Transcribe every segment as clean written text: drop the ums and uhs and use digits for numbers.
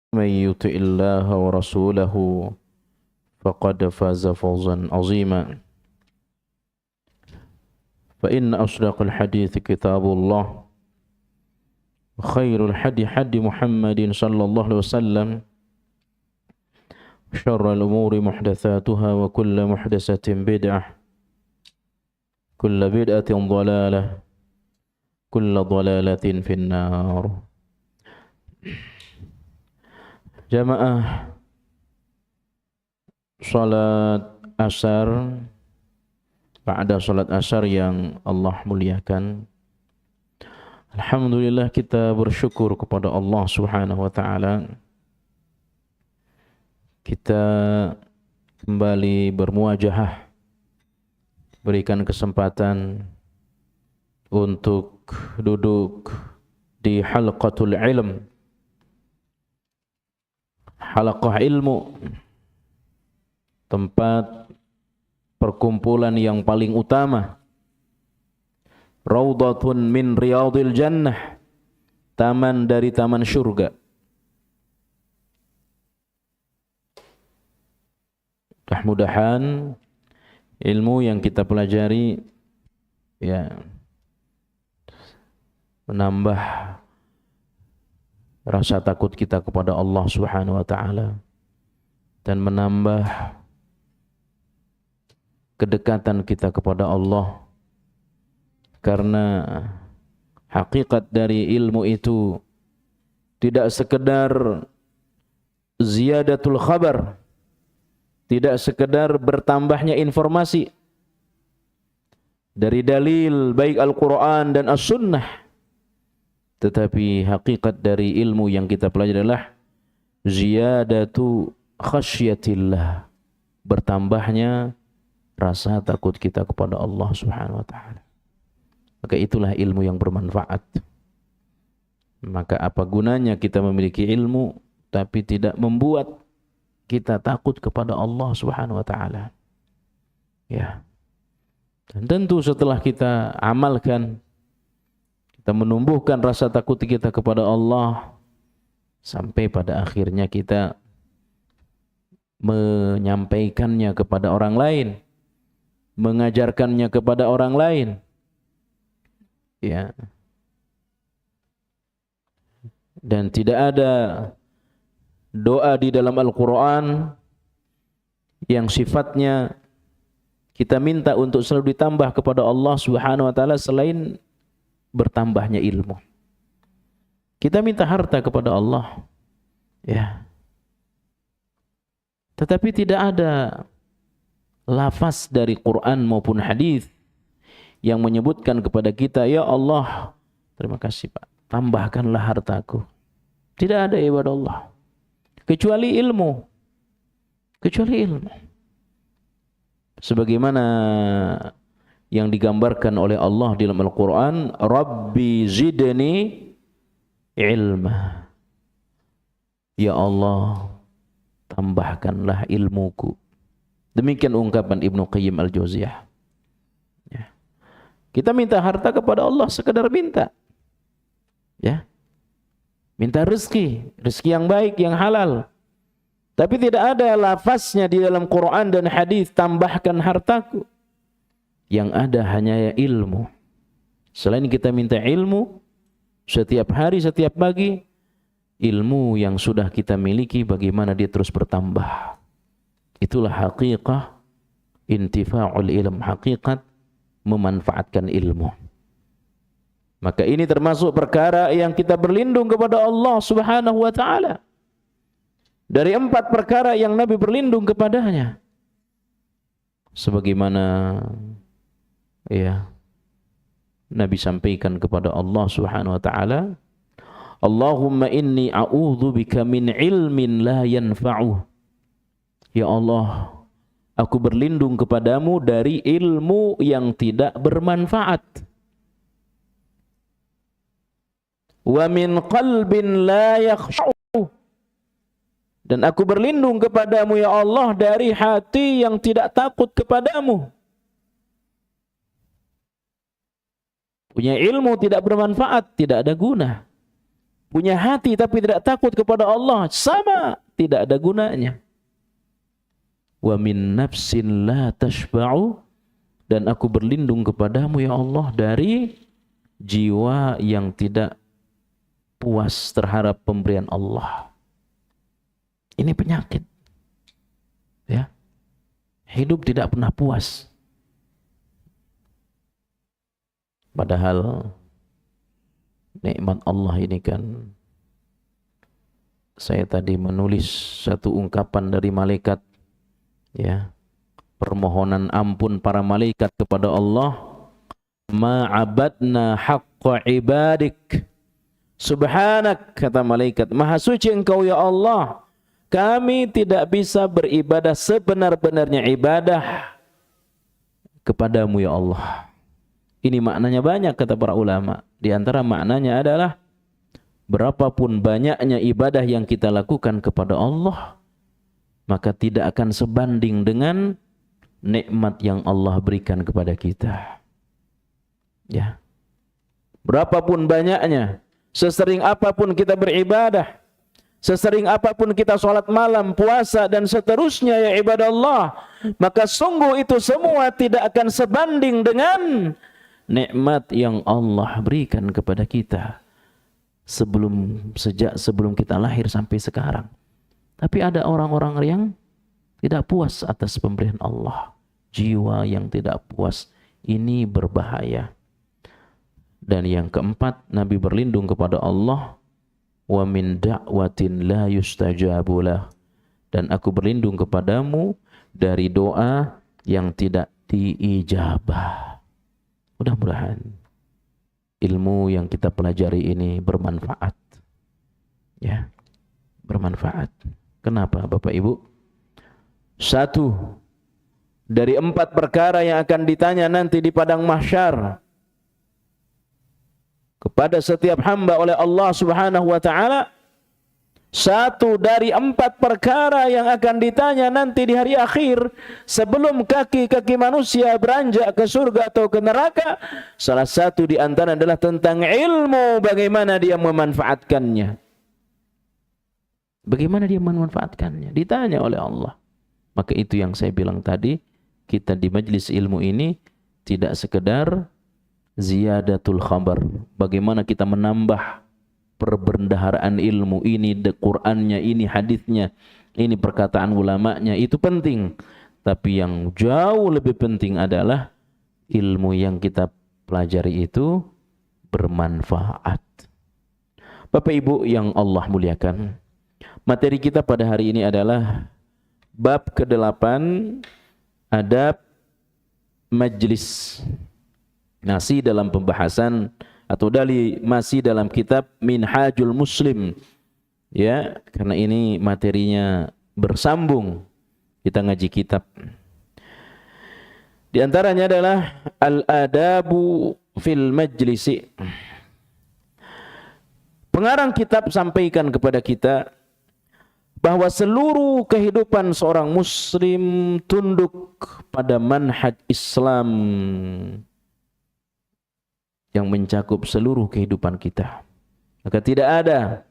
من يطع الله ورسوله فقد فاز فوزا عظيما فإن أصدق الحديث كتاب الله وخير الحدي حدي محمد صلى الله عليه وسلم شر الأمور محدثاتها وكل محدثة بدعة كل بدعة ضلالة كل ضلالة في النار. Jamaah salat asar, pada salat asar yang Allah muliakan, alhamdulillah kita bersyukur kepada Allah Subhanahu wa taala. Kita kembali bermuajahah, berikan kesempatan untuk duduk di halqatul ilm, halaqah ilmu, tempat perkumpulan yang paling utama, raudhatun min riyadil jannah, taman dari taman surga. Mudah-mudahan ilmu yang kita pelajari ya menambah rasa takut kita kepada Allah Subhanahu wa taala dan menambah kedekatan kita kepada Allah, karena hakikat dari ilmu itu tidak sekedar ziyadatul khabar, tidak sekedar bertambahnya informasi dari dalil baik Al-Quran dan As-Sunnah, tetapi hakikat dari ilmu yang kita pelajari adalah ziyadatu khasyatillah, bertambahnya rasa takut kita kepada Allah Subhanahu wa taala. Maka itulah ilmu yang bermanfaat. Maka apa gunanya kita memiliki ilmu tapi tidak membuat kita takut kepada Allah Subhanahu wa taala? Ya. Dan tentu setelah kita amalkan, kita menumbuhkan rasa takut kita kepada Allah, sampai pada akhirnya kita menyampaikannya kepada orang lain, mengajarkannya kepada orang lain. Ya. Dan tidak ada doa di dalam Al-Quran yang sifatnya kita minta untuk selalu ditambah kepada Allah Subhanahu wa taala selain bertambahnya ilmu. Kita minta harta kepada Allah, ya. Tetapi tidak ada lafaz dari Quran maupun hadis yang menyebutkan kepada kita, ya Allah, terima kasih Pak, tambahkanlah hartaku. Tidak ada ibadah Allah kecuali ilmu. Kecuali ilmu. Sebagaimana yang digambarkan oleh Allah di dalam Al-Quran, Rabbi zidni ilma. Ya Allah, tambahkanlah ilmuku. Demikian ungkapan Ibnu Qayyim Al-Jauziyah. Ya. Kita minta harta kepada Allah sekedar minta. Ya. Minta rezeki, rezeki yang baik, yang halal. Tapi tidak ada lafaznya di dalam Quran dan hadis, tambahkan hartaku. Yang ada hanya ilmu. Selain kita minta ilmu, setiap hari, setiap pagi, ilmu yang sudah kita miliki bagaimana dia terus bertambah. Itulah haqiqah intifa'ul ilm, hakikat memanfaatkan ilmu. Maka ini termasuk perkara yang kita berlindung kepada Allah Subhanahu wa taala. Dari 4 perkara yang Nabi berlindung kepadanya. Sebagaimana ya Nabi sampaikan kepada Allah Subhanahu wa taala, Allahumma inni a'udzubika min ilmin la yanfa'uh. Ya Allah, aku berlindung kepadamu dari ilmu yang tidak bermanfaat. Wa min qalbin la yakhshu. Dan aku berlindung kepadamu ya Allah dari hati yang tidak takut kepadamu. Punya ilmu tidak bermanfaat, tidak ada guna. punya hati tapi tidak takut kepada Allah, sama, tidak ada gunanya. Wa min nafsin la tashba'u, dan aku berlindung kepadamu ya Allah dari jiwa yang tidak puas terhadap pemberian Allah. Ini penyakit. Ya. Hidup tidak pernah puas. Padahal nikmat Allah ini kan, saya tadi menulis satu ungkapan dari malaikat, ya, permohonan ampun para malaikat kepada Allah, ma'abadna haqqa ibadik, subhanak, kata malaikat, maha suci engkau ya Allah, kami tidak bisa beribadah sebenar-benarnya ibadah kepadamu ya Allah. Ini maknanya banyak, kata para ulama. Di antara maknanya adalah berapapun banyaknya ibadah yang kita lakukan kepada Allah, maka tidak akan sebanding dengan nikmat yang Allah berikan kepada kita. Ya. Berapapun banyaknya, sesering apapun kita beribadah, sesering apapun kita sholat malam, puasa dan seterusnya ya ibadah Allah, maka sungguh itu semua tidak akan sebanding dengan nikmat yang Allah berikan kepada kita sejak sebelum kita lahir sampai sekarang. Tapi ada orang-orang yang tidak puas atas pemberian Allah. Jiwa yang tidak puas ini berbahaya. Dan yang keempat, Nabi berlindung kepada Allah, wa min da'watin la yustajabulah, dan aku berlindung kepadamu dari doa yang tidak diijabah. Mudah-mudahan ilmu yang kita pelajari ini bermanfaat. Ya, bermanfaat. Kenapa Bapak Ibu? Satu dari 4 perkara yang akan ditanya nanti di padang mahsyar kepada setiap hamba oleh Allah Subhanahu wa taala, satu dari 4 perkara yang akan ditanya nanti di hari akhir sebelum kaki-kaki manusia beranjak ke surga atau ke neraka, salah satu di antara adalah tentang ilmu, bagaimana dia memanfaatkannya. Bagaimana dia memanfaatkannya? Ditanya oleh Allah. Maka itu yang saya bilang tadi, kita di majelis ilmu ini tidak sekedar ziyadatul khabar, bagaimana kita menambah perbendaharaan ilmu, ini Qur'annya, ini hadisnya, ini perkataan ulamanya, itu penting. Tapi yang jauh lebih penting adalah ilmu yang kita pelajari itu bermanfaat. Bapak Ibu yang Allah muliakan, materi kita pada hari ini adalah bab ke-8, adab majlis. Masih dalam pembahasan atau masih dalam kitab Minhajul Muslim, ya, karena ini materinya bersambung, kita ngaji kitab. Di antaranya adalah al-adabu fil majlisi. Pengarang kitab sampaikan kepada kita bahwa seluruh kehidupan seorang muslim tunduk pada manhaj Islam yang mencakup seluruh kehidupan kita. Maka tidak ada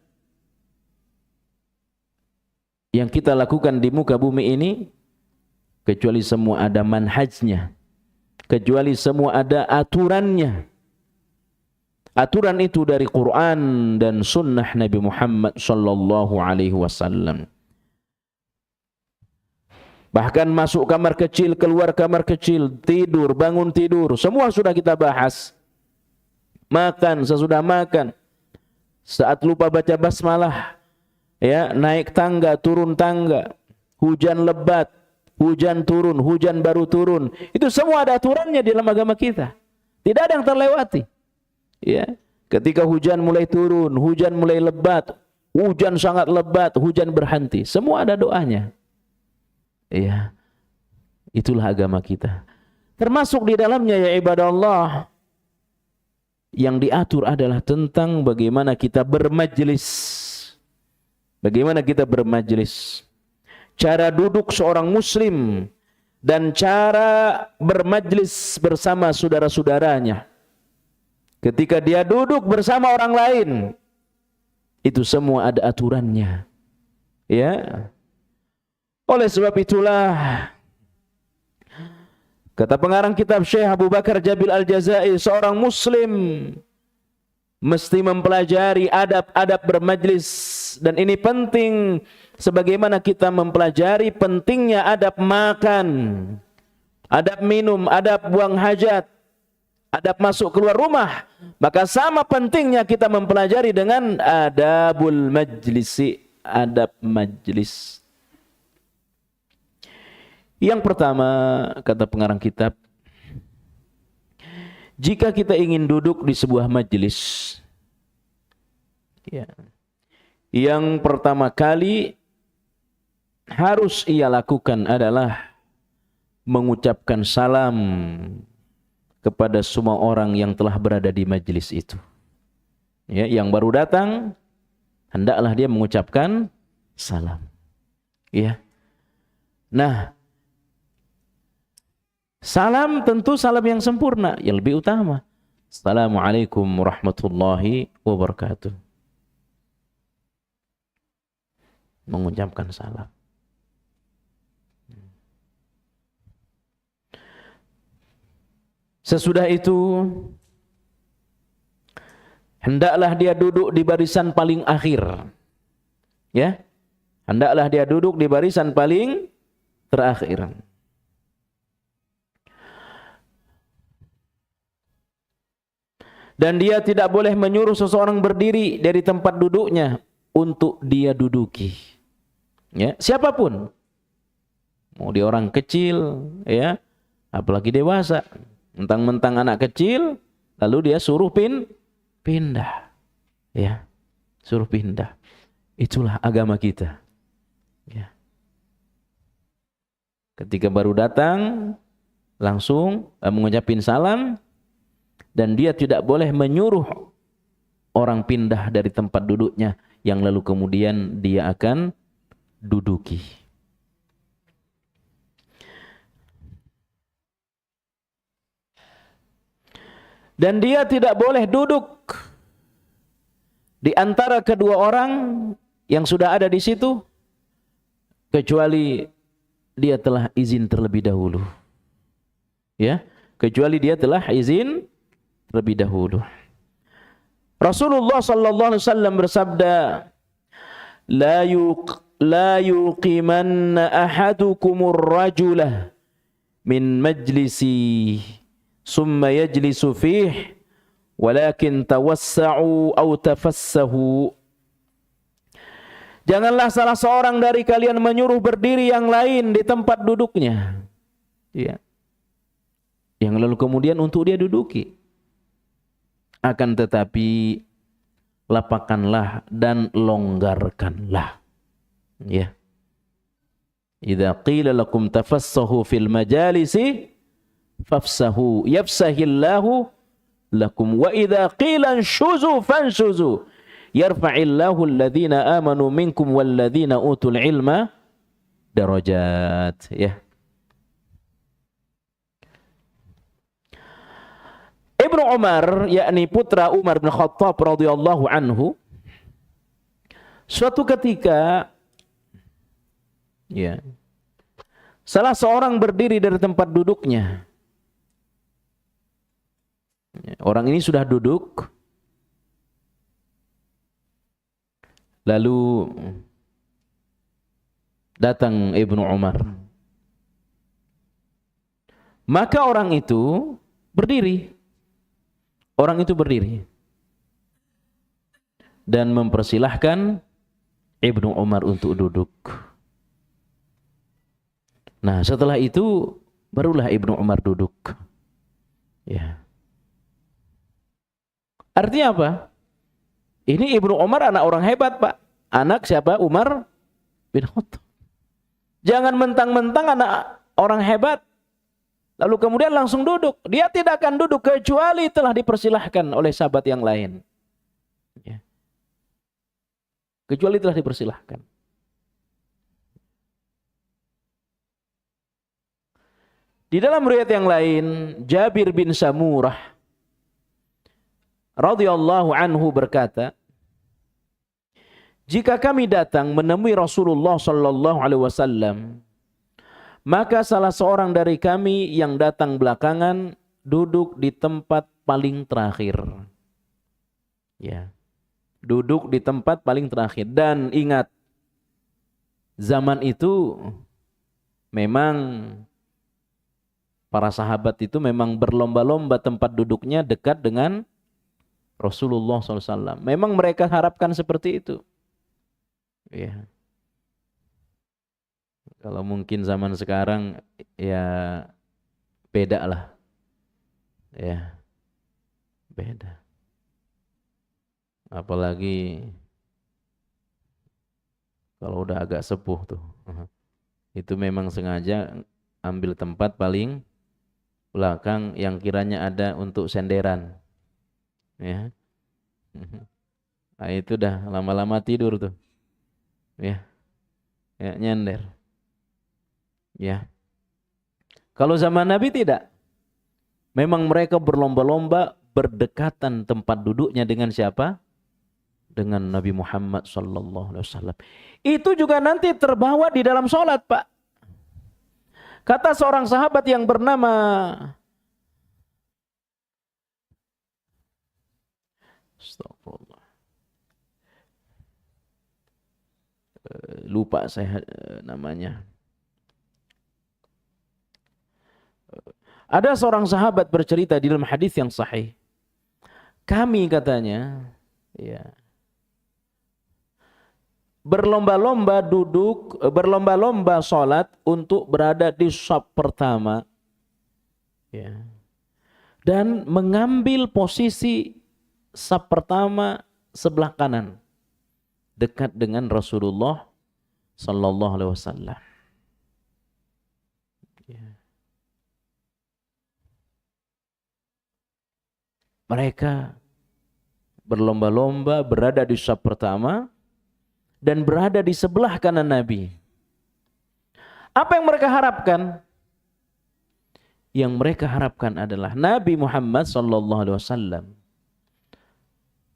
yang kita lakukan di muka bumi ini kecuali semua ada manhajnya, kecuali semua ada aturannya. Aturan itu dari Quran dan sunnah Nabi Muhammad sallallahu alaihi wasallam. Bahkan masuk kamar kecil, keluar kamar kecil, tidur, bangun tidur, semua sudah kita bahas. Makan, sesudah makan, saat lupa baca basmalah, ya, naik tangga, turun tangga, hujan lebat, hujan turun, hujan baru turun, itu semua ada aturannya di dalam agama kita. Tidak ada yang terlewati. Ya, ketika hujan mulai turun, hujan mulai lebat, hujan sangat lebat, hujan berhenti, semua ada doanya. Ya, itulah agama kita. Termasuk di dalamnya ya ibadah Allah, yang diatur adalah tentang bagaimana kita bermajlis. Bagaimana kita bermajlis. Cara duduk seorang muslim dan cara bermajlis bersama saudara-saudaranya. Ketika dia duduk bersama orang lain, Itu semua ada aturannya. Ya. Oleh sebab itulah kata pengarang kitab Syekh Abu Bakar Jabil Al-Jazair, seorang muslim mesti mempelajari adab-adab bermajlis, dan ini penting sebagaimana kita mempelajari pentingnya adab makan, adab minum, adab buang hajat, adab masuk keluar rumah, maka sama pentingnya kita mempelajari dengan adabul majlisi, adab majlis. Yang pertama, kata pengarang kitab, jika kita ingin duduk di sebuah majlis, ya, yang pertama kali harus ia lakukan adalah mengucapkan salam kepada semua orang yang telah berada di majlis itu. Ya, yang baru datang, hendaklah dia mengucapkan salam. Ya. Nah, salam tentu salam yang sempurna, yang lebih utama. Assalamualaikum warahmatullahi wabarakatuh. Mengucapkan salam. Sesudah itu, hendaklah dia duduk di barisan paling akhir. Ya, hendaklah dia duduk di barisan paling terakhir. Dan dia tidak boleh menyuruh seseorang berdiri dari tempat duduknya untuk dia duduki. Ya, siapapun. Mau dia orang kecil, ya, apalagi dewasa. Mentang-mentang anak kecil, lalu dia suruh pindah. Ya, suruh pindah. Itulah agama kita. Ya. Ketika baru datang, langsung mengucapin salam, dan dia tidak boleh menyuruh orang pindah dari tempat duduknya yang lalu kemudian dia akan duduki. Dan dia tidak boleh duduk di antara kedua orang yang sudah ada di situ kecuali dia telah izin terlebih dahulu. Ya, kecuali dia telah izin terlebih dahulu. Rasulullah sallallahu alaihi wasallam bersabda, la yuqimanna ahadukumur rajulah min majlisi summa yajlisu fih walakin tawassa'u aw tafassahu. Janganlah salah seorang dari kalian menyuruh berdiri yang lain di tempat duduknya. Ya. Yang lalu kemudian untuk dia duduki. Akan tetapi lapangkanlah dan longgarkanlah. Ya. Idza qila lakum tafassahu fil majalisi fafsahu yafsahillahu lakum wa idza qila anshuzu fanshuzu yarfa'illahu alladhina amanu minkum walladhina utul ilma darajat. Ya. Ibnu Umar, yakni putra Umar bin Khattab radhiyallahu anhu, suatu ketika, ya, salah seorang berdiri dari tempat duduknya. Orang ini sudah duduk, lalu datang Ibnu Umar. Maka orang itu berdiri. Orang itu berdiri dan mempersilahkan Ibnu Umar untuk duduk. Nah, setelah itu barulah Ibnu Umar duduk. Ya. Artinya apa? Ini Ibnu Umar anak orang hebat, Pak. Anak siapa? Umar bin Khattab. Jangan mentang-mentang anak orang hebat lalu kemudian langsung duduk. Dia tidak akan duduk kecuali telah dipersilahkan oleh sahabat yang lain. Ya. Kecuali telah dipersilahkan. Di dalam riwayat yang lain, Jabir bin Samurah radhiyallahu anhu berkata, jika kami datang menemui Rasulullah sallallahu alaihi wasallam, maka salah seorang dari kami yang datang belakangan duduk di tempat paling terakhir. Ya. Duduk di tempat paling terakhir. Dan ingat, zaman itu memang para sahabat itu memang berlomba-lomba tempat duduknya dekat dengan Rasulullah SAW. Memang mereka harapkan seperti itu. Ya. Kalau mungkin zaman sekarang ya beda lah. Ya. Beda. Apalagi kalau udah agak sepuh tuh. Itu memang sengaja ambil tempat paling belakang yang kiranya ada untuk senderan. Ya. Nah, itu dah lama-lama tidur tuh. Ya. Ya, nyender. Ya. Kalau zaman Nabi tidak. Memang mereka berlomba-lomba berdekatan tempat duduknya dengan siapa? Dengan Nabi Muhammad sallallahu alaihi wasallam. Itu juga nanti terbawa di dalam sholat, Pak. Kata seorang sahabat yang bernama Astagfirullah. Lupa saya namanya. Ada seorang sahabat bercerita di dalam hadis yang sahih. Kami katanya, ya, berlomba-lomba duduk, berlomba-lomba sholat untuk berada di shaf pertama, ya, dan mengambil posisi shaf pertama sebelah kanan, dekat dengan Rasulullah sallallahu alaihi wasallam. Mereka berlomba-lomba berada di shaf pertama dan berada di sebelah kanan Nabi. Apa yang mereka harapkan? Yang mereka harapkan adalah Nabi Muhammad sallallahu alaihi wasallam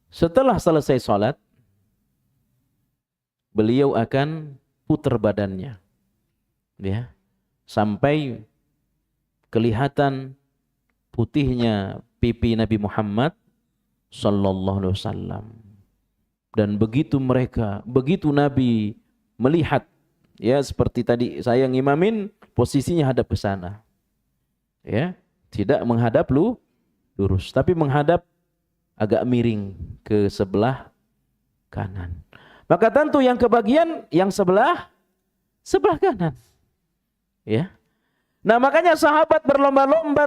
setelah selesai salat, beliau akan putar badannya, ya, sampai kelihatan putihnya pipi Nabi Muhammad sallallahu alaihi wasallam. Dan begitu Nabi melihat, ya, seperti tadi saya ngimamin, posisinya hadap ke sana. Ya, tidak menghadap lurus, tapi menghadap agak miring ke sebelah kanan. Maka tentu yang kebagian yang sebelah kanan. Ya. Nah, makanya sahabat berlomba-lomba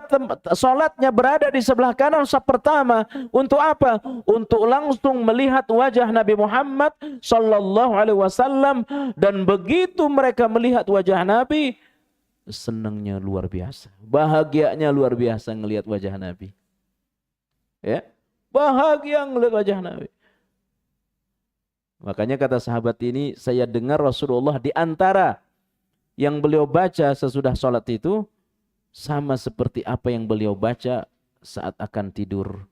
salatnya berada di sebelah kanan shaf pertama. Untuk apa? Untuk langsung melihat wajah Nabi Muhammad sallallahu alaihi wasallam. Dan begitu mereka melihat wajah Nabi, senangnya luar biasa, bahagianya luar biasa ngelihat wajah Nabi. Ya, bahagia ngelihat wajah Nabi. Makanya kata sahabat ini, saya dengar Rasulullah di antara yang beliau baca sesudah sholat itu sama seperti apa yang beliau baca saat akan tidur.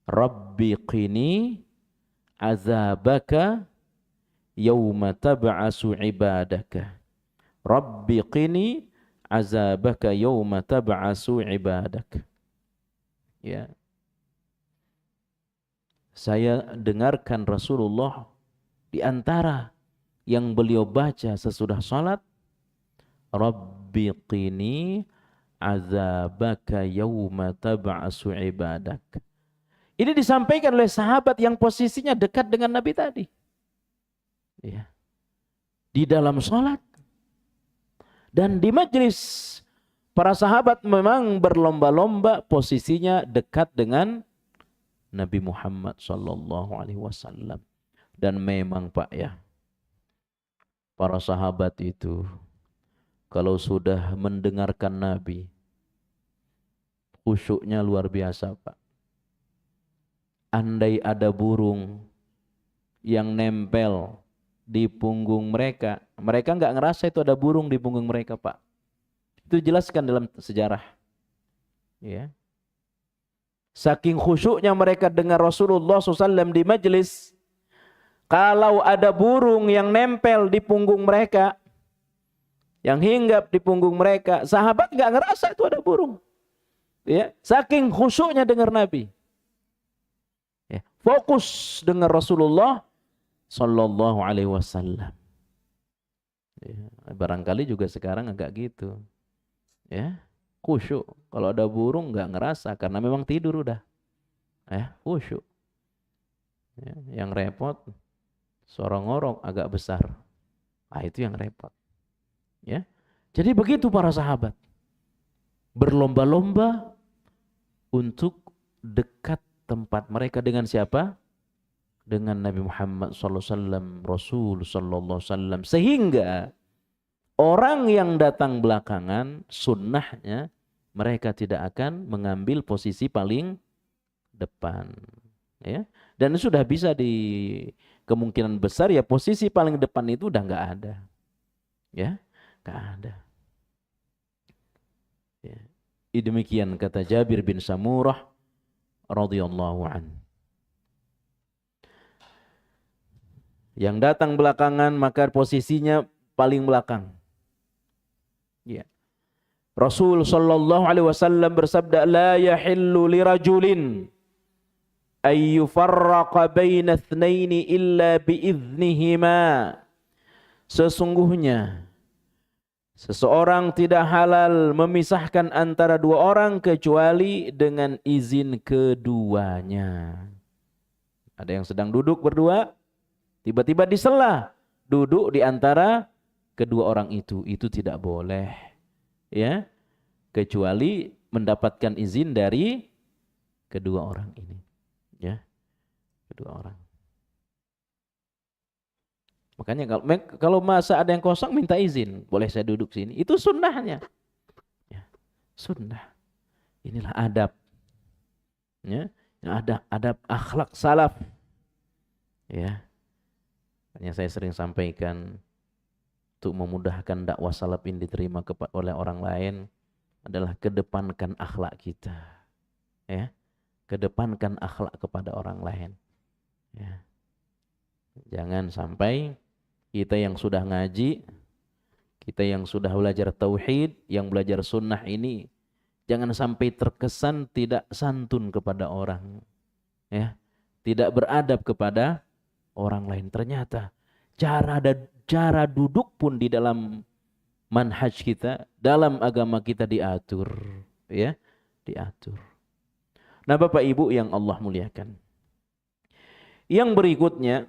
Rabbi qini azabaka yawma tab'asu ibadaka. Rabbi qini azabaka yawma tab'asu ibadaka. Ya. Saya dengarkan Rasulullah di antara yang beliau baca sesudah sholat, Rabbi qini azabaka yawma tab'asu ibadak. Ini disampaikan oleh sahabat yang posisinya dekat dengan Nabi tadi. Ya. Di dalam sholat. Dan di majlis, para sahabat memang berlomba-lomba posisinya dekat dengan Nabi Muhammad sallallahu alaihi wasallam. Dan memang Pak, ya, para sahabat itu kalau sudah mendengarkan Nabi, khusyuknya luar biasa, Pak. Andai ada burung yang nempel di punggung mereka, mereka nggak ngerasa itu ada burung di punggung mereka, Pak. Itu jelaskan dalam sejarah. Ya. Saking khusyuknya mereka dengar Rasulullah SAW di majlis, Kalau ada burung yang nempel di punggung mereka, yang hinggap di punggung mereka, sahabat nggak ngerasa itu ada burung. Ya, saking khusyuknya dengar Nabi. Ya, fokus dengar Rasulullah Sallallahu Alaihi Wasallam. Ya, barangkali juga sekarang agak gitu. Ya, khusyuk. Kalau ada burung nggak ngerasa karena memang tidur udah. Ya, khusyuk. Ya, yang repot sorong-ngorong agak besar. Ah, itu yang repot. Ya. Jadi begitu para sahabat. Berlomba-lomba untuk dekat tempat mereka dengan siapa? Dengan Nabi Muhammad SAW, Rasul SAW. Sehingga orang yang datang belakangan, sunnahnya mereka tidak akan mengambil posisi paling depan. Ya. Dan sudah bisa kemungkinan besar ya posisi paling depan itu udah nggak ada. Ya, nggak ada. Ya. Demikian kata Jabir bin Samurah radhiyallahu an. Yang datang belakangan maka posisinya paling belakang. Ya. Rasul sallallahu alaihi wasallam bersabda, la yahillu lirajulin ayyufarraqa baina itsnaini illa biiznihima. Sesungguhnya seseorang tidak halal memisahkan antara dua orang kecuali dengan izin keduanya. Ada yang sedang duduk berdua, tiba-tiba disela duduk di antara kedua orang itu tidak boleh. Ya, kecuali mendapatkan izin dari kedua orang ini. Ya, kedua orang. Makanya kalau masa ada yang kosong minta izin, boleh saya duduk sini. Itu sunnahnya. Ya, sunnah. Inilah adab. Ya, ada adab akhlak salaf. Ya. Makanya saya sering sampaikan untuk memudahkan dakwah salaf ini diterima oleh orang lain adalah kedepankan akhlak kita. Ya. Kedepankan akhlak kepada orang lain. Ya. Jangan sampai kita yang sudah ngaji, kita yang sudah belajar tauhid, yang belajar sunnah ini, jangan sampai terkesan tidak santun kepada orang. Ya. Tidak beradab kepada orang lain. Ternyata cara duduk pun di dalam manhaj kita, dalam agama kita diatur. Ya, diatur. Nah Bapak Ibu yang Allah muliakan. Yang berikutnya,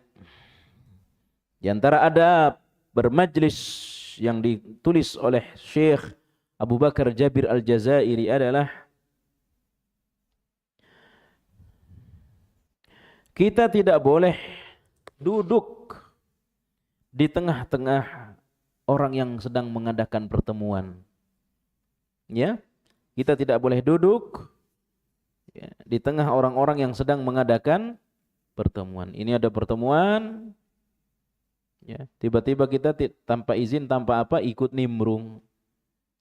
di antara adab bermajlis yang ditulis oleh Syekh Abu Bakar Jabir Al-Jazairi adalah kita tidak boleh duduk di tengah-tengah orang yang sedang mengadakan pertemuan. Ya, kita tidak boleh duduk ya, di tengah orang-orang yang sedang mengadakan pertemuan. Ini ada pertemuan. Ya, tiba-tiba kita tanpa izin, tanpa apa, ikut nimbrung.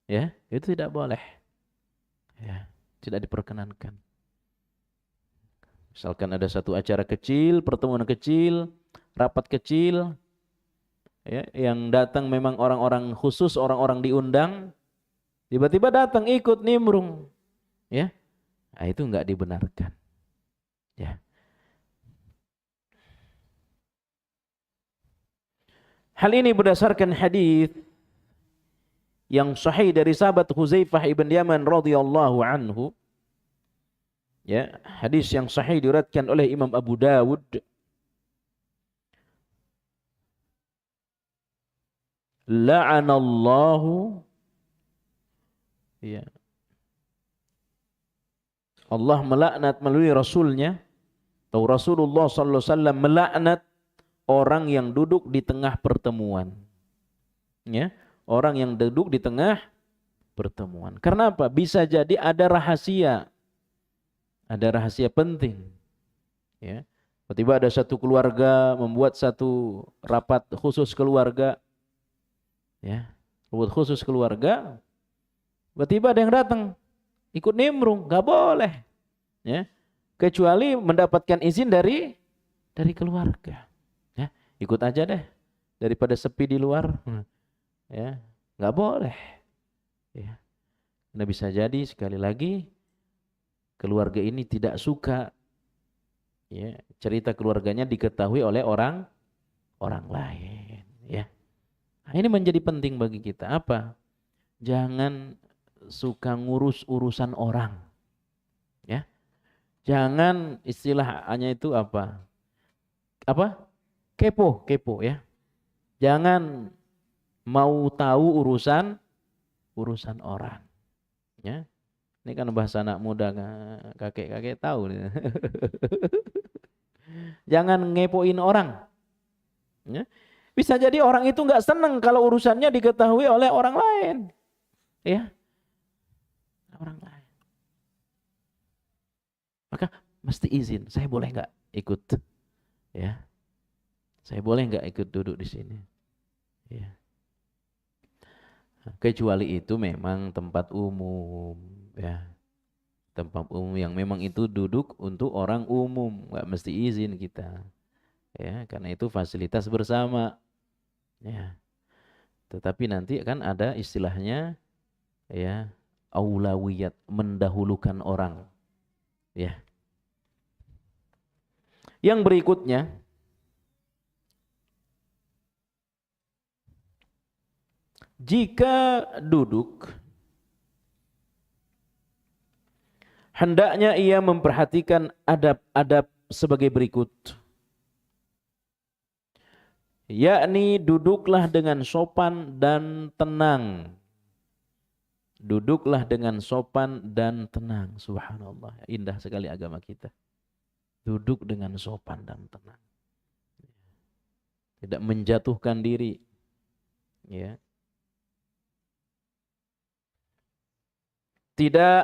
Ya, itu tidak boleh. Ya, tidak diperkenankan. Misalkan ada satu acara kecil, pertemuan kecil, rapat kecil, ya, yang datang memang orang-orang khusus, orang-orang diundang, tiba-tiba datang ikut nimbrung. Ya, nah, itu enggak dibenarkan. Ya. Hal ini berdasarkan hadis yang sahih dari sahabat Huzaifah ibn Yaman radhiyallahu anhu. Ya, hadis yang sahih diriwayatkan oleh Imam Abu Dawud. La'anallahu ya. Allah melaknat melalui rasulnya atau Rasulullah sallallahu alaihi wasallam melaknat orang yang duduk di tengah pertemuan. Ya, orang yang duduk di tengah pertemuan. Karena apa? Bisa jadi ada rahasia. Ada rahasia penting. Ya. Tiba-tiba ada satu keluarga membuat satu rapat khusus keluarga. Ya, rapat khusus keluarga. Tiba-tiba ada yang datang ikut nimbrung, enggak boleh. Ya. Kecuali mendapatkan izin dari keluarga. Ya. ikut aja deh daripada sepi di luar. Ya, nggak boleh. Ya. Nah, bisa jadi sekali lagi keluarga ini tidak suka, ya, cerita keluarganya diketahui oleh orang lain, ya. Nah, ini menjadi penting bagi kita. Apa? Jangan suka ngurus urusan orang, ya. Jangan istilahnya itu apa? Apa? Kepo, ya. Jangan mau tahu urusan orang, ya. Ini kan bahasa anak muda, kakek-kakek tahu. Jangan ngepoin orang, ya. Bisa jadi orang itu nggak senang kalau urusannya diketahui oleh orang lain, ya, orang lain. Maka mesti izin, saya boleh nggak ikut, ya, saya boleh nggak ikut duduk di sini, ya. Kecuali itu memang tempat umum, ya, tempat umum yang memang itu duduk untuk orang umum, nggak mesti izin kita, ya, karena itu fasilitas bersama, ya. Tetapi nanti kan ada istilahnya, ya, aulawiyat, mendahulukan orang, ya. Yang berikutnya, jika duduk, hendaknya ia memperhatikan adab-adab sebagai berikut. Yakni duduklah dengan sopan dan tenang. Duduklah dengan sopan dan tenang. Subhanallah, indah sekali agama kita. Duduk dengan sopan dan tenang. Tidak menjatuhkan diri, ya. Tidak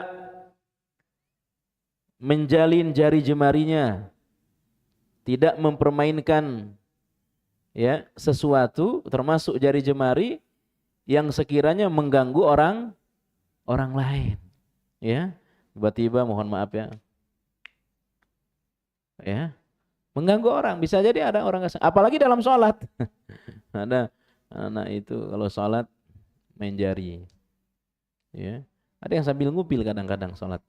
menjalin jari jemarinya, tidak mempermainkan, ya, sesuatu termasuk jari jemari yang sekiranya mengganggu orang lain, ya. Tiba-tiba mohon maaf, ya, mengganggu orang. Bisa jadi ada orang, apalagi dalam sholat. Ada anak itu kalau sholat main jari, ya. Ada yang sambil ngupil kadang-kadang sholat,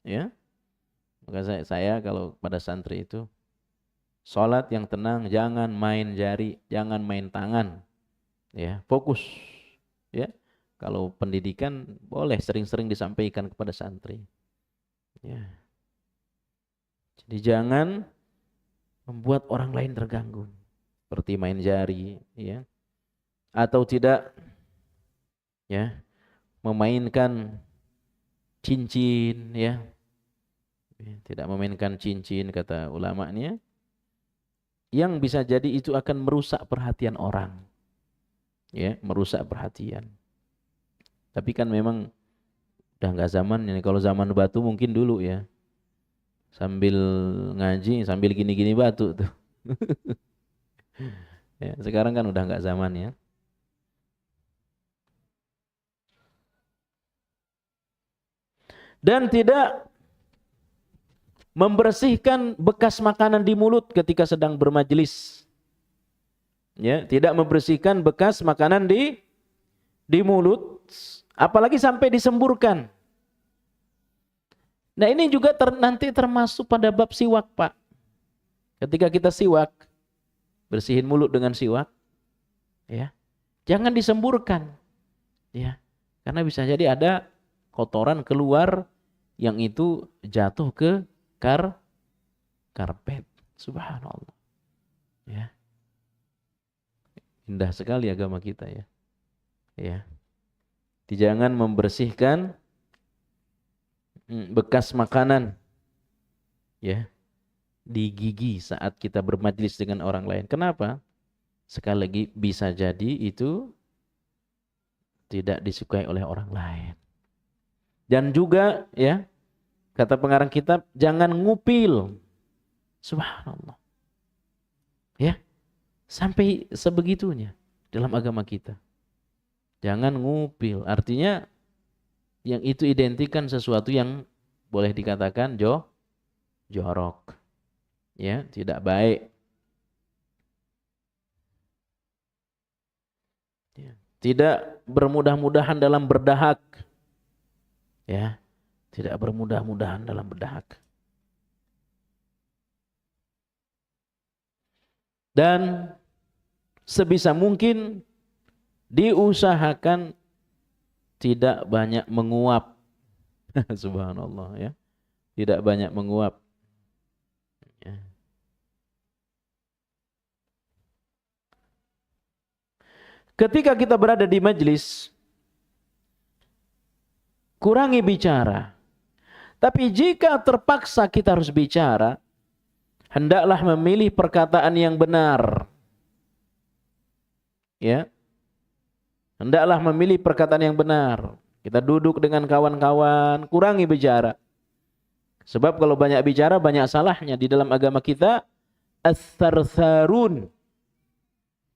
ya. Maka saya kalau pada santri itu, sholat yang tenang, jangan main jari, jangan main tangan, ya, fokus, ya. Kalau pendidikan boleh sering-sering disampaikan kepada santri, ya. Jadi jangan membuat orang lain terganggu, seperti main jari, ya, atau tidak, ya, memainkan cincin, ya. Tidak memainkan cincin, kata ulamanya, yang bisa jadi itu akan merusak perhatian orang, ya, merusak perhatian. Tapi kan memang udah nggak zaman ini. Kalau zaman batu mungkin dulu, ya, sambil ngaji sambil gini-gini batu tuh. Ya, sekarang kan udah nggak zaman, ya. Dan tidak membersihkan bekas makanan di mulut ketika sedang bermajelis, ya, tidak membersihkan bekas makanan di mulut, apalagi sampai disemburkan. Nah, ini juga nanti termasuk pada bab siwak, Pak. Ketika kita siwak, bersihin mulut dengan siwak, ya, jangan disemburkan, ya, karena bisa jadi ada kotoran keluar yang itu jatuh ke karpet. Subhanallah, ya. Indah sekali agama kita, ya. Ya. Jangan membersihkan bekas makanan, ya, di gigi saat kita bermajlis dengan orang lain. Kenapa? Sekali lagi bisa jadi itu tidak disukai oleh orang lain. Dan juga, ya, kata pengarang kitab, jangan ngupil. Subhanallah, ya, sampai sebegitunya dalam agama kita. Jangan ngupil, artinya yang itu identikan sesuatu yang boleh dikatakan jorok, ya, tidak baik. Tidak bermudah-mudahan dalam berdahak. Ya, tidak bermudah-mudahan dalam berdahak. Dan sebisa mungkin diusahakan tidak banyak menguap. Subhanallah ya. Tidak banyak menguap. Ya. Ketika kita berada di majelis, kurangi bicara. Tapi jika terpaksa kita harus bicara, hendaklah memilih perkataan yang benar. Ya. Hendaklah memilih perkataan yang benar. Kita duduk dengan kawan-kawan, kurangi bicara. Sebab kalau banyak bicara, banyak salahnya. Di dalam agama kita, as-sarsarun.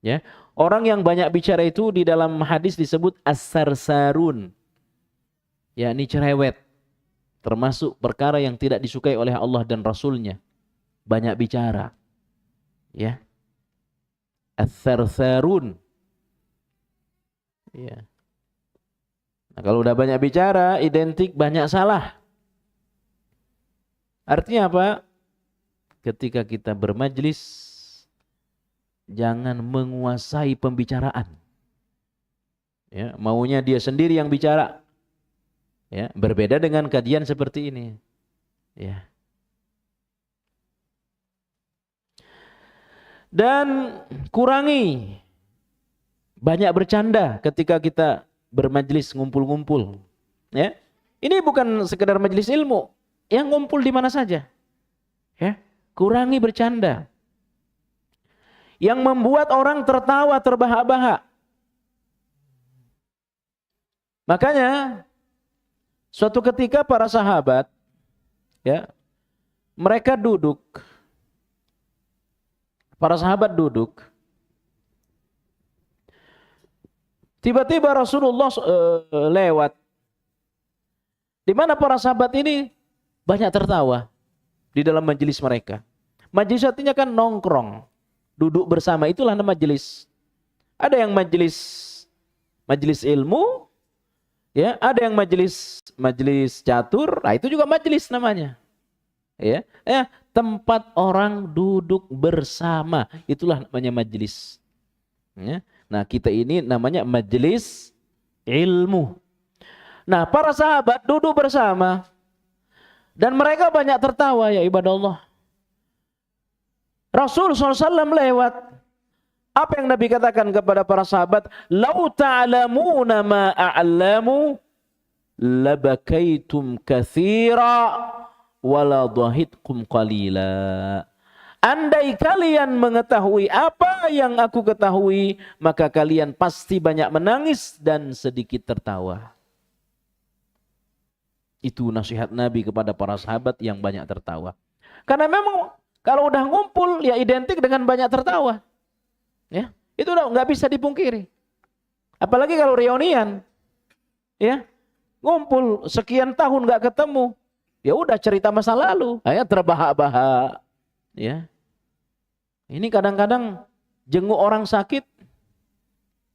Ya. Orang yang banyak bicara itu di dalam hadis disebut as-sarsarun. Ya, ini cerewet. Termasuk perkara yang tidak disukai oleh Allah dan Rasulnya. Banyak bicara. Ya. As-sarsarun. Ya. Nah, kalau udah banyak bicara, identik banyak salah. Artinya apa? Ketika kita bermajlis, jangan menguasai pembicaraan. Ya, maunya dia sendiri yang bicara. Ya, berbeda dengan kajian seperti ini. Ya. Dan kurangi banyak bercanda ketika kita bermajlis ngumpul-ngumpul. Ya. Ini bukan sekedar majelis ilmu, yang ngumpul di mana saja. Ya. Kurangi bercanda. Yang membuat orang tertawa terbahak-bahak. Makanya suatu ketika para sahabat, ya, mereka duduk. Para sahabat duduk. Tiba-tiba Rasulullah lewat. Di mana para sahabat ini banyak tertawa di dalam majelis mereka. Majelis artinya kan nongkrong, duduk bersama, itulah nama majelis. Ada yang majelis ilmu, ya, ada yang majelis catur, nah itu juga majelis namanya. Ya, tempat orang duduk bersama, itulah namanya majelis. Ya. Nah, kita ini namanya majelis ilmu. Nah, para sahabat duduk bersama dan mereka banyak tertawa, ya ibadah Allah. Rasul SAW lewat. Apa yang Nabi katakan kepada para sahabat? Lau ta'lamuna ma a'lamu labakaitum katsira wala dhahitkum qalila. Andai kalian mengetahui apa yang aku ketahui, maka kalian pasti banyak menangis dan sedikit tertawa. Itu nasihat Nabi kepada para sahabat yang banyak tertawa. Karena memang kalau udah ngumpul ya identik dengan banyak tertawa. Ya, itu udah nggak bisa dipungkiri. Apalagi kalau reunian, ya, ngumpul sekian tahun nggak ketemu, ya udah cerita masa lalu, ya terbahak-bahak, ya. Ini kadang-kadang jenguk orang sakit,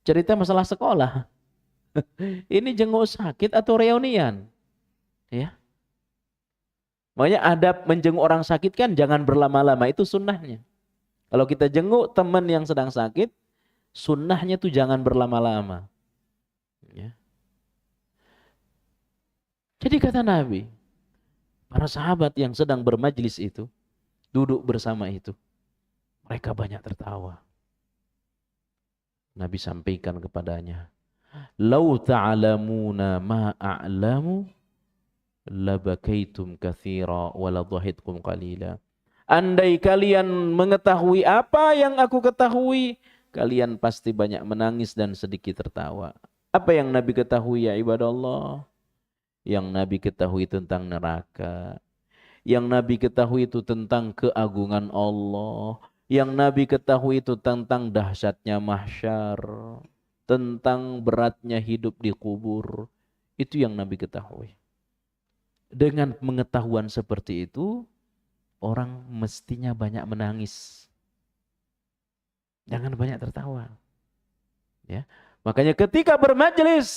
cerita masalah sekolah. Ini jenguk sakit atau reunian, ya. Makanya adab menjenguk orang sakit kan jangan berlama-lama, itu sunnahnya. Kalau kita jenguk teman yang sedang sakit, sunnahnya tuh jangan berlama-lama. Ya. Jadi kata Nabi, para sahabat yang sedang bermajlis itu, duduk bersama itu, mereka banyak tertawa. Nabi sampaikan kepadanya, "Lau ta'lamuna ma a'lamu labakaitum katsira wa la dhahitkum qalila." Andai kalian mengetahui apa yang aku ketahui, kalian pasti banyak menangis dan sedikit tertawa. Apa yang Nabi ketahui, ya ibadah Allah? Yang Nabi ketahui tentang neraka. Yang Nabi ketahui itu tentang keagungan Allah. Yang Nabi ketahui itu tentang dahsyatnya mahsyar. Tentang beratnya hidup di kubur. Itu yang Nabi ketahui. Dengan pengetahuan seperti itu, orang mestinya banyak menangis. Jangan banyak tertawa. Ya. Makanya ketika bermajlis,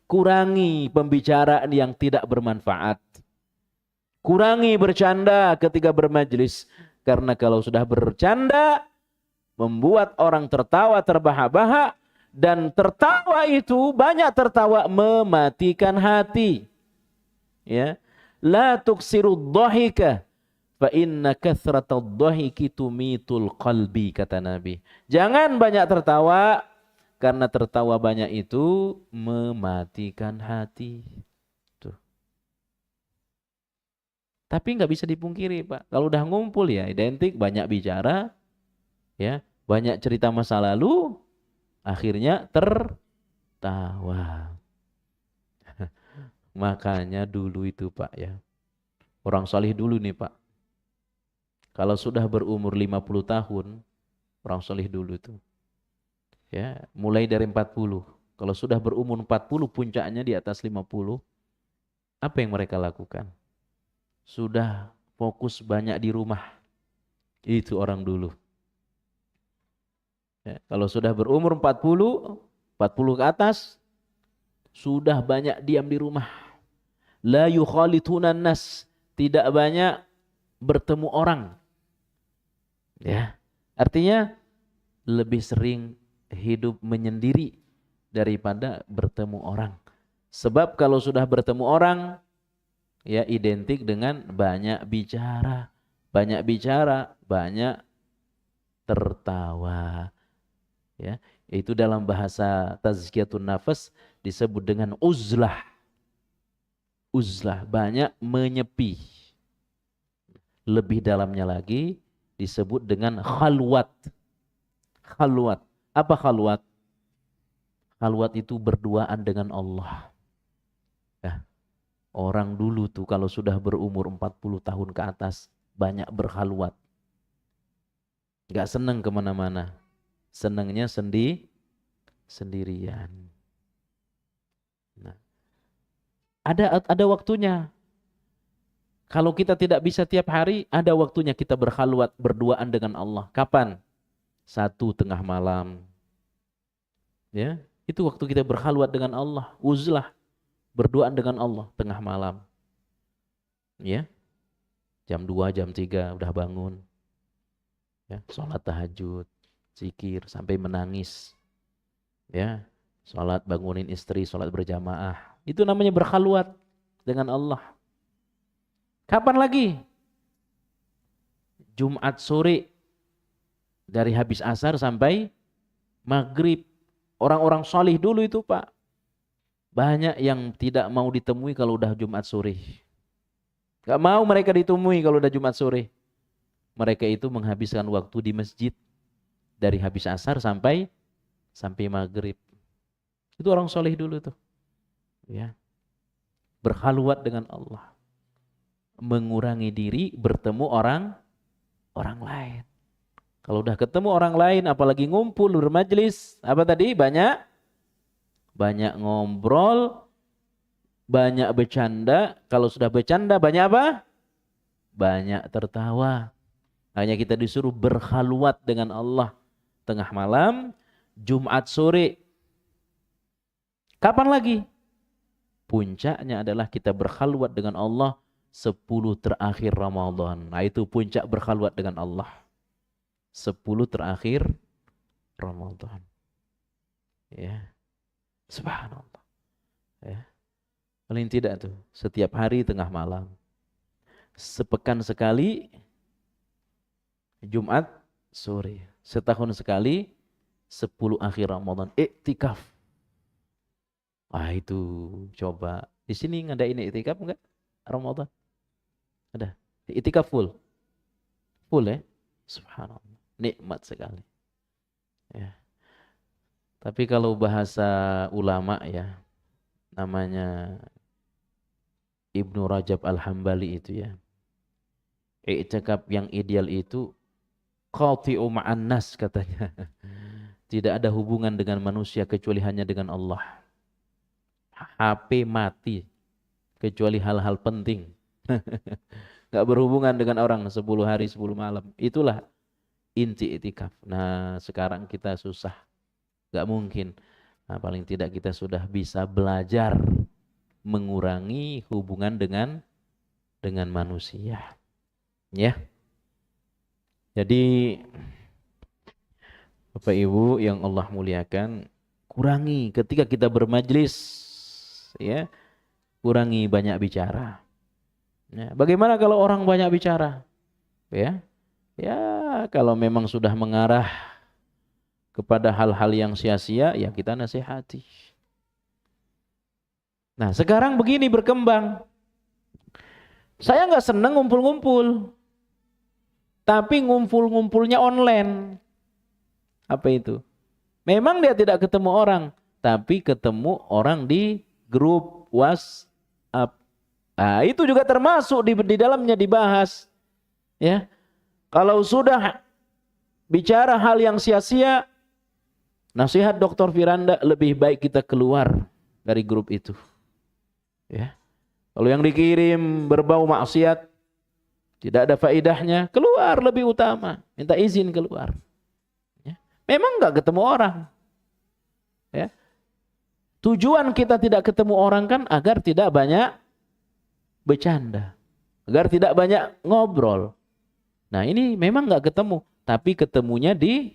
kurangi pembicaraan yang tidak bermanfaat. Kurangi bercanda ketika bermajlis. Karena kalau sudah bercanda, membuat orang tertawa terbahak-bahak. Dan tertawa itu, banyak tertawa, mematikan hati. Ya, la tuksirud dhahika fa inna kathratad dhahiki tumitul qalbi, kata Nabi. Jangan banyak tertawa, karena tertawa banyak itu mematikan hati. Tuh. Tapi nggak bisa dipungkiri, Pak. Kalau udah ngumpul ya identik banyak bicara, ya, banyak cerita masa lalu, akhirnya tertawa. Makanya dulu itu, Pak, ya. Orang salih dulu nih, Pak. Kalau sudah berumur 50 tahun, orang salih dulu itu. Ya, mulai dari 40. Kalau sudah berumur 40, puncaknya di atas 50, apa yang mereka lakukan? Sudah fokus banyak di rumah. Itu orang dulu. Ya, kalau sudah berumur 40 ke atas, sudah banyak diam di rumah. La yukhalitunan nas, tidak banyak bertemu orang. Ya, artinya lebih sering hidup menyendiri daripada bertemu orang. Sebab kalau sudah bertemu orang, ya identik dengan banyak bicara. Banyak bicara, banyak tertawa. Ya, itu dalam bahasa tazkiyatun nafas disebut dengan uzlah. Uzlah, banyak menyepi. Lebih dalamnya lagi disebut dengan khalwat. Khalwat. Apa khalwat? Khalwat itu berduaan dengan Allah. Ya. Orang dulu tuh kalau sudah berumur 40 tahun ke atas, banyak berkhalwat. Gak seneng kemana-mana. Senengnya sendirian. Nah, ada waktunya. Kalau kita tidak bisa tiap hari, ada waktunya kita berkhalwat, berduaan dengan Allah. Kapan? 1 tengah malam. Ya, itu waktu kita berkhalwat dengan Allah. Uzlah, berduaan dengan Allah tengah malam. Ya, jam 2, jam 3 udah bangun. Ya, sholat tahajud, zikir sampai menangis. Ya, sholat bangunin istri, sholat berjamaah. Itu namanya berkhalwat dengan Allah. Kapan lagi? Jumat sore, dari habis asar sampai maghrib. Orang-orang salih dulu itu, Pak, banyak yang tidak mau ditemui kalau udah Jumat sore. Gak mau mereka ditemui kalau udah Jumat sore. Mereka itu menghabiskan waktu di masjid dari habis asar sampai maghrib. Itu orang salih dulu tuh. Ya. Berkhalwat dengan Allah. Mengurangi diri bertemu orang lain. Kalau udah ketemu orang lain, apalagi ngumpul bermajlis, apa tadi? Banyak ngobrol, banyak bercanda. Kalau sudah bercanda, banyak apa? Banyak tertawa. Hanya kita disuruh berkhalwat dengan Allah tengah malam, Jumat sore. Kapan lagi? Puncaknya adalah kita berkhalwat dengan Allah 10 terakhir Ramadan. Nah, itu puncak berkhalwat dengan Allah. 10 terakhir Ramadan. Ya. Subhanallah. Ya. Paling tidak tuh, setiap hari tengah malam. Sepekan sekali Jumat sore. Setahun sekali 10 akhir Ramadan. Iktikaf. Ah, itu coba. Di sini ngadain iktikaf enggak? Ramadan. Ada. Iktikaf full. Full ya. Subhanallah. Nikmat sekali. Ya. Tapi kalau bahasa ulama ya, namanya Ibnu Rajab Al-Hambali itu ya. Iktikaf yang ideal itu qati'u ma'an nas katanya. Tidak ada hubungan dengan manusia kecuali hanya dengan Allah. HP mati kecuali hal-hal penting. Gak berhubungan dengan orang 10 hari 10 malam. Itulah inti iktikaf. Nah, sekarang kita susah. Gak mungkin. Nah, paling tidak kita sudah bisa belajar mengurangi hubungan dengan manusia. Ya. Jadi Bapak Ibu yang Allah muliakan, kurangi ketika kita bermajlis, ya, kurangi banyak bicara. Ya, bagaimana kalau orang banyak bicara? Ya, ya kalau memang sudah mengarah kepada hal-hal yang sia-sia, ya kita nasihati. Nah, sekarang begini berkembang. Saya nggak senang ngumpul-ngumpul, tapi ngumpul-ngumpulnya online. Apa itu? Memang dia tidak ketemu orang, tapi ketemu orang di grup WhatsApp. Nah, itu juga termasuk di dalamnya dibahas. Ya, kalau sudah bicara hal yang sia-sia, nasihat Dr. Firanda, lebih baik kita keluar dari grup itu. Ya, kalau yang dikirim berbau maksiat, tidak ada faedahnya, keluar lebih utama. Minta izin keluar. Ya, memang nggak ketemu orang. Ya, tujuan kita tidak ketemu orang kan agar tidak banyak bercanda, agar tidak banyak ngobrol. Nah, ini memang nggak ketemu, tapi ketemunya di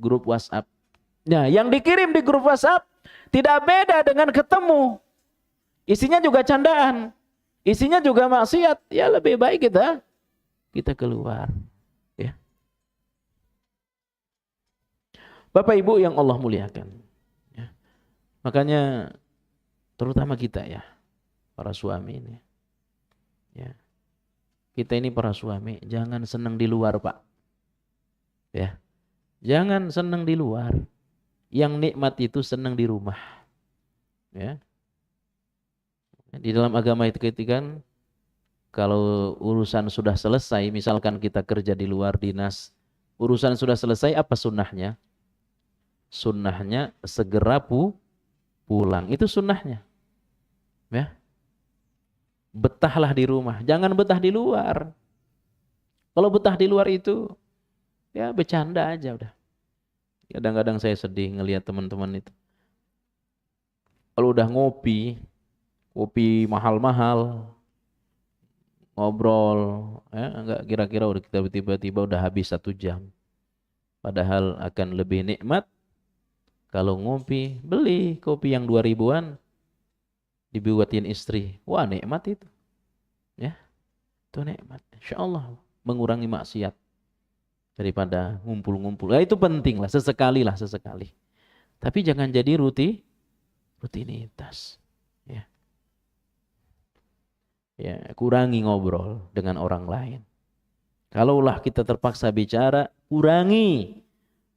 grup WhatsApp. Nah, yang dikirim di grup WhatsApp tidak beda dengan ketemu. Isinya juga candaan, isinya juga maksiat. Ya lebih baik kita keluar. Ya. Bapak Ibu yang Allah muliakan. Ya. Makanya terutama kita ya, para suami ini. Ya. Kita ini para suami, jangan senang di luar, Pak. Ya. Jangan senang di luar. Yang nikmat itu senang di rumah. Ya. Di dalam agama itu kan, kalau urusan sudah selesai, misalkan kita kerja di luar dinas, urusan sudah selesai, apa sunnahnya? Sunnahnya segera pulang. Itu sunnahnya. Ya. Betahlah di rumah, jangan betah di luar. Kalau betah di luar itu, ya bercanda aja udah. Kadang-kadang saya sedih ngelihat teman-teman itu. Kalau udah ngopi mahal-mahal, ngobrol, ya enggak kira-kira udah kita tiba-tiba udah habis 1 jam. Padahal akan lebih nikmat kalau ngopi, beli kopi yang 2.000-an dibuatin istri. Wah, nikmat itu. Ya. Itu nikmat. Insyaallah mengurangi maksiat daripada ngumpul-ngumpul. Ya, itu penting lah, sesekali. Tapi jangan jadi rutinitas. Ya. Ya, kurangi ngobrol dengan orang lain. Kalaulah kita terpaksa bicara, kurangi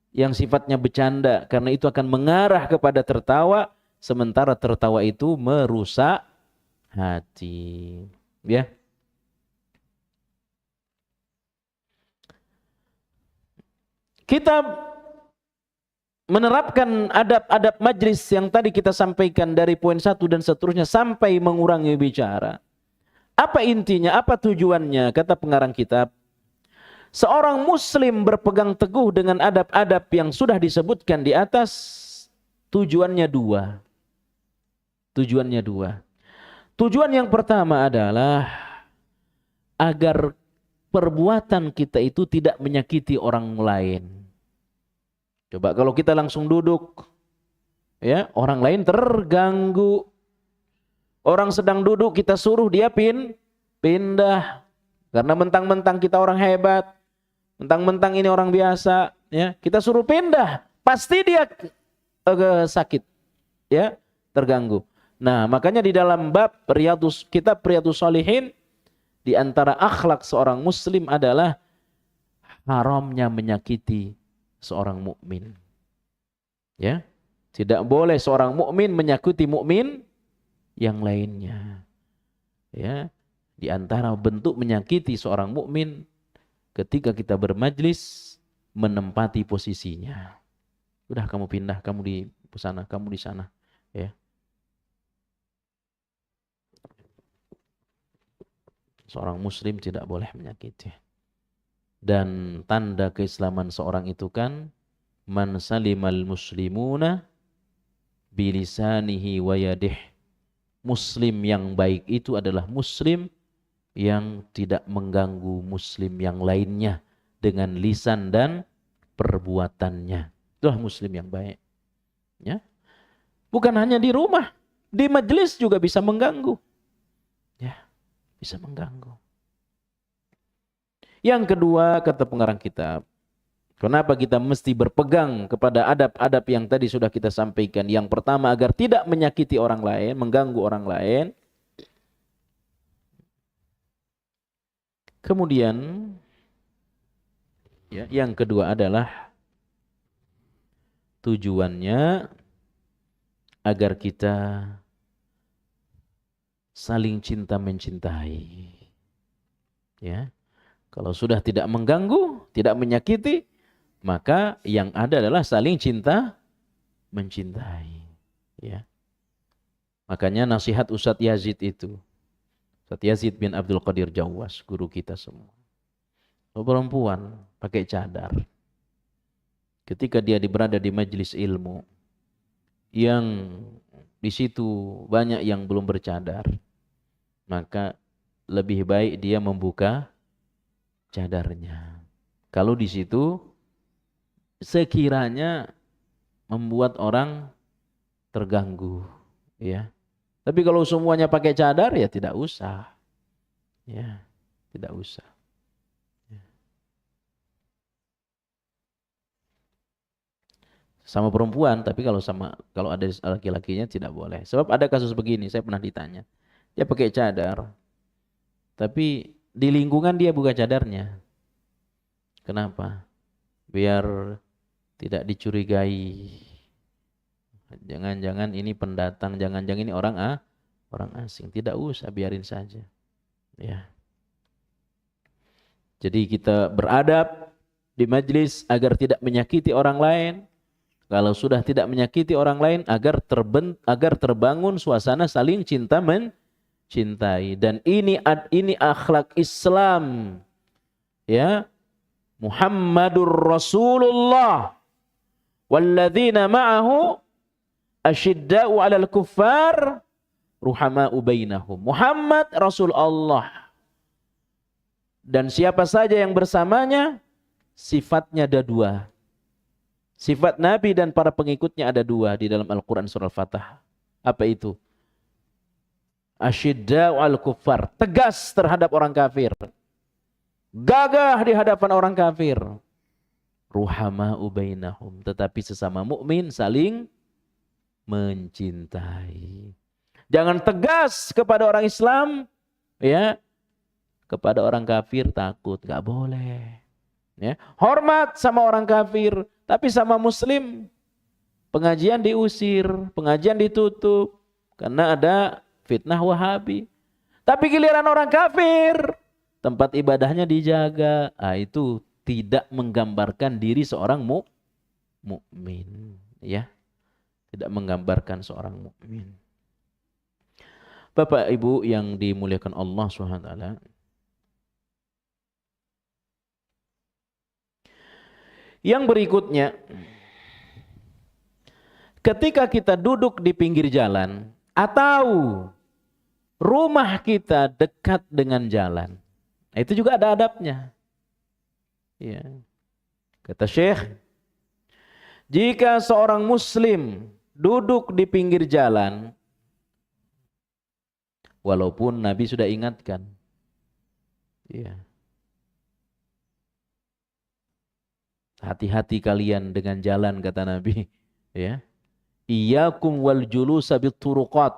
yang sifatnya bercanda, karena itu akan mengarah kepada tertawa, sementara tertawa itu merusak hati. Ya. Kita menerapkan adab-adab majlis yang tadi kita sampaikan dari poin 1 dan seterusnya sampai mengurangi bicara. Apa intinya? Apa tujuannya? Kata pengarang kitab, seorang muslim berpegang teguh dengan adab-adab yang sudah disebutkan di atas. Tujuannya dua. Tujuan yang pertama adalah agar perbuatan kita itu tidak menyakiti orang lain. Coba kalau kita langsung duduk, ya, orang lain terganggu. Orang sedang duduk, kita suruh dia pindah. Karena mentang-mentang kita orang hebat, mentang-mentang ini orang biasa, ya, kita suruh pindah, pasti dia sakit, ya, terganggu. Nah, makanya di dalam bab kitab Riyadhus Shalihin, di antara akhlak seorang muslim adalah haramnya menyakiti seorang mukmin. Ya, tidak boleh seorang mukmin menyakiti mukmin yang lainnya. Ya, di antara bentuk menyakiti seorang mukmin ketika kita bermajlis, menempati posisinya. Udah, kamu pindah, kamu di sana, kamu di sana, ya. Seorang muslim tidak boleh menyakiti. Dan tanda keislaman seorang itu kan man salimal muslimuna bilisanihi wa yadih. Muslim yang baik itu adalah muslim yang tidak mengganggu muslim yang lainnya dengan lisan dan perbuatannya. Itulah muslim yang baik. Ya. Bukan hanya di rumah, di majelis juga bisa mengganggu. Ya, bisa mengganggu. Yang kedua, kata pengarang kitab, kenapa kita mesti berpegang kepada adab-adab yang tadi sudah kita sampaikan. Yang pertama, agar tidak menyakiti orang lain, mengganggu orang lain. Kemudian, ya, yang kedua adalah tujuannya agar kita saling cinta mencintai. Ya. Kalau sudah tidak mengganggu, tidak menyakiti, maka yang ada adalah saling cinta mencintai. Ya. Makanya nasihat Ustadz Yazid itu, Ustadz Yazid bin Abdul Qadir Jawas, guru kita semua. Perempuan pakai cadar. Ketika dia berada di majelis ilmu, yang di situ banyak yang belum bercadar, maka lebih baik dia membuka cadarnya. Kalau di situ sekiranya membuat orang terganggu, ya. Tapi kalau semuanya pakai cadar, ya tidak usah, ya, tidak usah. Sama perempuan, tapi kalau ada laki-lakinya tidak boleh. Sebab ada kasus begini, saya pernah ditanya. Dia pakai cadar, tapi di lingkungan dia buka cadarnya. Kenapa? Biar tidak dicurigai. Jangan-jangan ini pendatang, jangan-jangan ini orang asing. Tidak usah, biarin saja. Ya. Jadi kita beradab di majelis agar tidak menyakiti orang lain. Kalau sudah tidak menyakiti orang lain, agar terbangun suasana saling cinta mencintai. Dan ini akhlak Islam. Ya. Muhammadur Rasulullah walladzina ma'ahu asyidda'u 'alal kuffar ruhama'u bainahum. Muhammad Rasul Allah. Dan siapa saja yang bersamanya, sifatnya ada dua. Sifat Nabi dan para pengikutnya ada dua di dalam Al-Quran surah Al-Fatah. Apa itu? Asyidda'u 'alal kuffar. Tegas terhadap orang kafir. Gagah di hadapan orang kafir. Ruhama'u bainahum. Tetapi sesama mukmin saling mencintai. Jangan tegas kepada orang Islam, ya. Kepada orang kafir takut, enggak boleh. Ya. Hormat sama orang kafir, tapi sama muslim pengajian diusir, pengajian ditutup karena ada fitnah Wahabi. Tapi giliran orang kafir, tempat ibadahnya dijaga. Ah, itu tidak menggambarkan diri seorang mukmin, ya. Tidak menggambarkan seorang mukmin. Bapak Ibu yang dimuliakan Allah Subhanahu wa taala. Yang berikutnya, ketika kita duduk di pinggir jalan atau rumah kita dekat dengan jalan, itu juga ada adabnya. Ya. Kata Syekh, jika seorang muslim duduk di pinggir jalan, walaupun Nabi sudah ingatkan, ya, hati-hati kalian dengan jalan, kata Nabi, ya. Iyyakum wal julusa bit turuqat.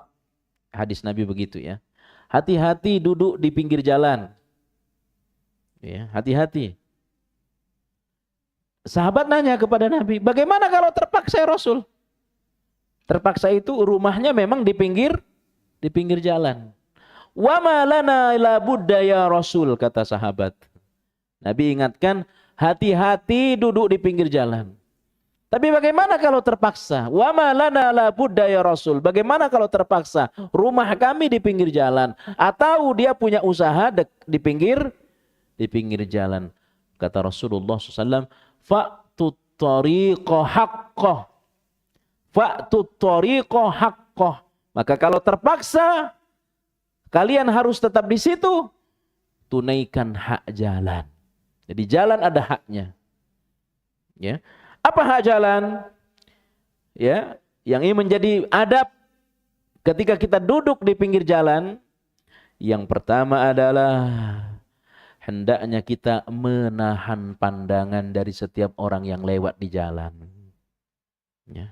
Hadis Nabi begitu, ya. Hati-hati duduk di pinggir jalan. Ya, hati-hati. Sahabat nanya kepada Nabi, bagaimana kalau terpaksa ya Rasul? Terpaksa itu rumahnya memang di pinggir jalan. Wa ma lana ila budda ya Rasul, kata sahabat. Nabi ingatkan, hati-hati duduk di pinggir jalan. Tapi bagaimana kalau terpaksa? Wa ma lana la budda ya Rasul. Bagaimana kalau terpaksa? Rumah kami di pinggir jalan atau dia punya usaha di pinggir jalan. Kata Rasulullah SAW, fa'tut tariqa haqqah fa'tut thariqa haqqah. Maka kalau terpaksa kalian harus tetap di situ, tunaikan hak jalan. Jadi jalan ada haknya. Ya. Apa hak jalan? Ya, yang ini menjadi adab ketika kita duduk di pinggir jalan. Yang pertama adalah hendaknya kita menahan pandangan dari setiap orang yang lewat di jalan. Ya.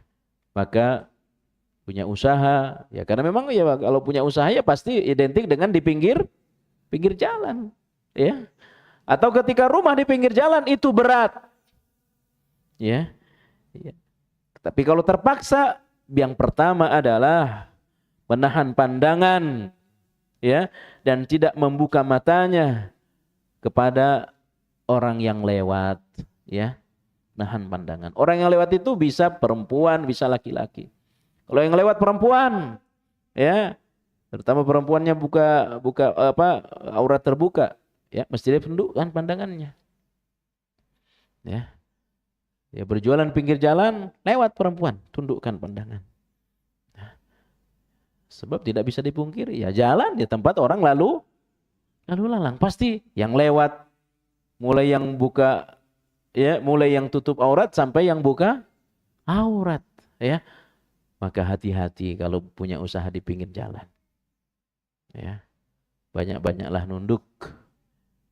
Maka punya usaha, ya karena memang ya kalau punya usaha ya pasti identik dengan di pinggir jalan, ya. Atau ketika rumah di pinggir jalan itu berat, ya. Ya. Tapi kalau terpaksa, yang pertama adalah menahan pandangan, ya, dan tidak membuka matanya kepada orang yang lewat, ya. Nahan pandangan. Orang yang lewat itu bisa perempuan, bisa laki-laki. Kalau yang lewat perempuan, ya, terutama perempuannya buka aurat terbuka, ya, mesti dia tundukkan pandangannya. Ya. Ya, berjualan pinggir jalan, lewat perempuan, tundukkan pandangan. Nah, sebab tidak bisa dipungkiri, ya jalan di tempat orang lalu lalang, pasti yang lewat mulai yang buka, ya, mulai yang tutup aurat sampai yang buka aurat, ya. Maka hati-hati kalau punya usaha di pinggir jalan. Ya. Banyak-banyaklah nunduk.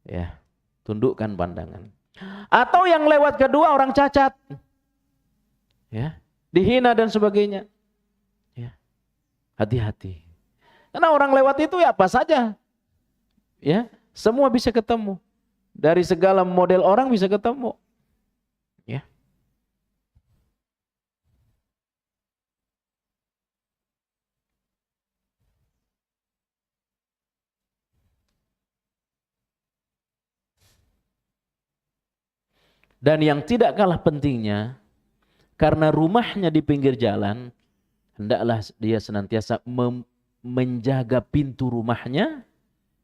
Ya. Tundukkan pandangan. Atau yang lewat kedua orang cacat. Ya. Dihina dan sebagainya. Ya. Hati-hati. Karena orang lewat itu ya apa saja. Ya, semua bisa ketemu. Dari segala model orang bisa ketemu. Ya. Dan yang tidak kalah pentingnya, karena rumahnya di pinggir jalan, hendaklah dia senantiasa menjaga pintu rumahnya,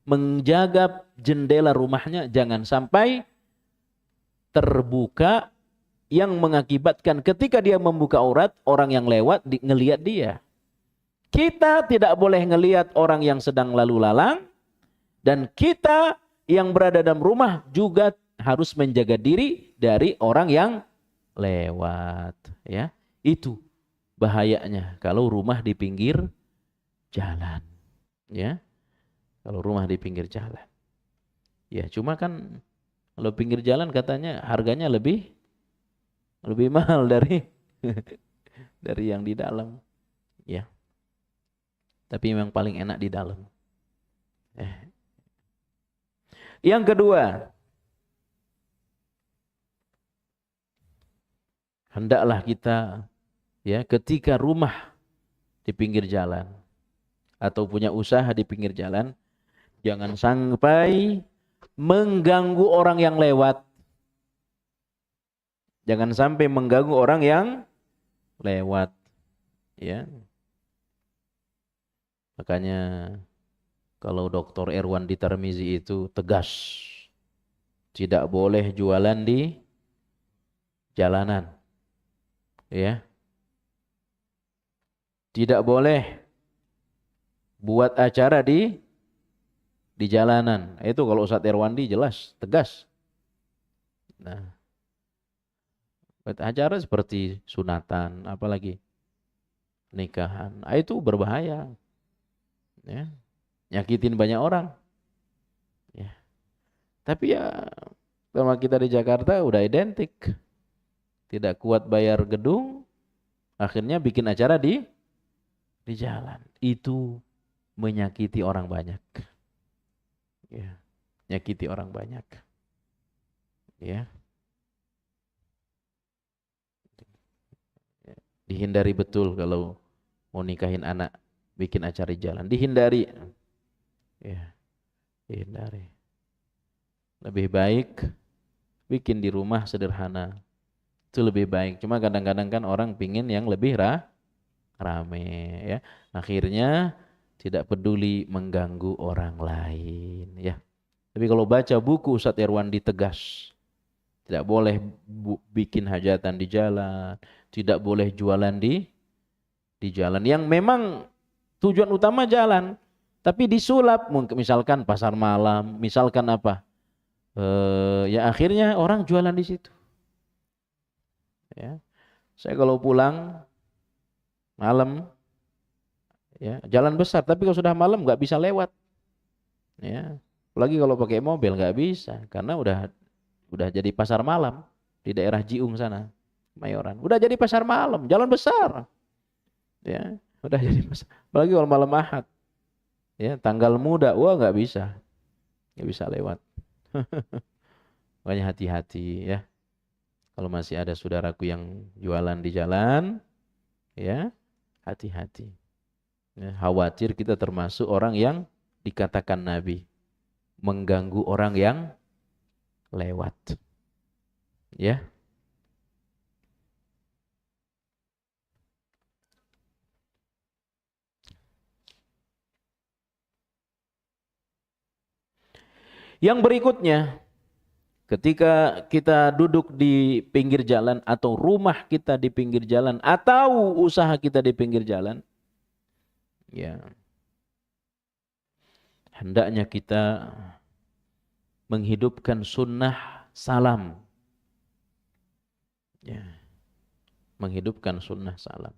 menjaga jendela rumahnya, jangan sampai terbuka yang mengakibatkan ketika dia membuka aurat, orang yang lewat ngelihat dia. Kita tidak boleh ngelihat orang yang sedang lalu lalang, dan kita yang berada dalam rumah juga harus menjaga diri dari orang yang lewat, ya. Itu bahayanya kalau rumah di pinggir jalan, ya. Kalau rumah di pinggir jalan. Ya, cuma kan kalau pinggir jalan katanya harganya lebih mahal dari dari yang di dalam, ya. Tapi memang paling enak di dalam. Yang kedua, hendaklah kita, ya, ketika rumah di pinggir jalan atau punya usaha di pinggir jalan, jangan sampai mengganggu orang yang lewat. Jangan sampai mengganggu orang yang lewat, ya. Makanya kalau Dr. Erwan di Tarmizi itu tegas, tidak boleh jualan di jalanan, ya. Tidak boleh buat acara di jalanan. Itu kalau Ustadz Erwandi jelas tegas. Nah, buat acara seperti sunatan, apalagi nikahan, itu berbahaya, ya, nyakitin banyak orang, ya. Tapi ya sama kita di Jakarta udah identik, tidak kuat bayar gedung, akhirnya bikin acara di jalan. Itu menyakiti orang banyak, ya, nyakiti orang banyak, ya. Dihindari betul kalau mau nikahin anak, bikin acara di jalan, dihindari, ya, dihindari. Lebih baik bikin di rumah sederhana, itu lebih baik. Cuma kadang-kadang kan orang pingin yang lebih rame, ya. Akhirnya tidak peduli mengganggu orang lain, ya. Tapi kalau baca buku Ustadz Erwandi tegas, tidak boleh bikin hajatan di jalan, tidak boleh jualan di di jalan yang memang tujuan utama jalan, tapi disulap, misalkan pasar malam, misalkan apa, ya akhirnya orang jualan di situ. Ya, saya kalau pulang malam, ya jalan besar, tapi kalau sudah malam nggak bisa lewat. Ya, apalagi kalau pakai mobil nggak bisa, karena udah jadi pasar malam di daerah Jiung sana, Mayoran. Udah jadi pasar malam, jalan besar. Ya, udah jadi pasar. Apalagi kalau malam Ahad. Ya, tanggal muda, wah nggak bisa lewat. Makanya hati-hati ya. Kalau masih ada saudaraku yang jualan di jalan, ya hati-hati. Ya, khawatir kita termasuk orang yang dikatakan Nabi mengganggu orang yang lewat. Ya. Yang berikutnya, ketika kita duduk di pinggir jalan atau rumah kita di pinggir jalan atau usaha kita di pinggir jalan, ya hendaknya kita menghidupkan sunnah salam. Ya, menghidupkan sunnah salam.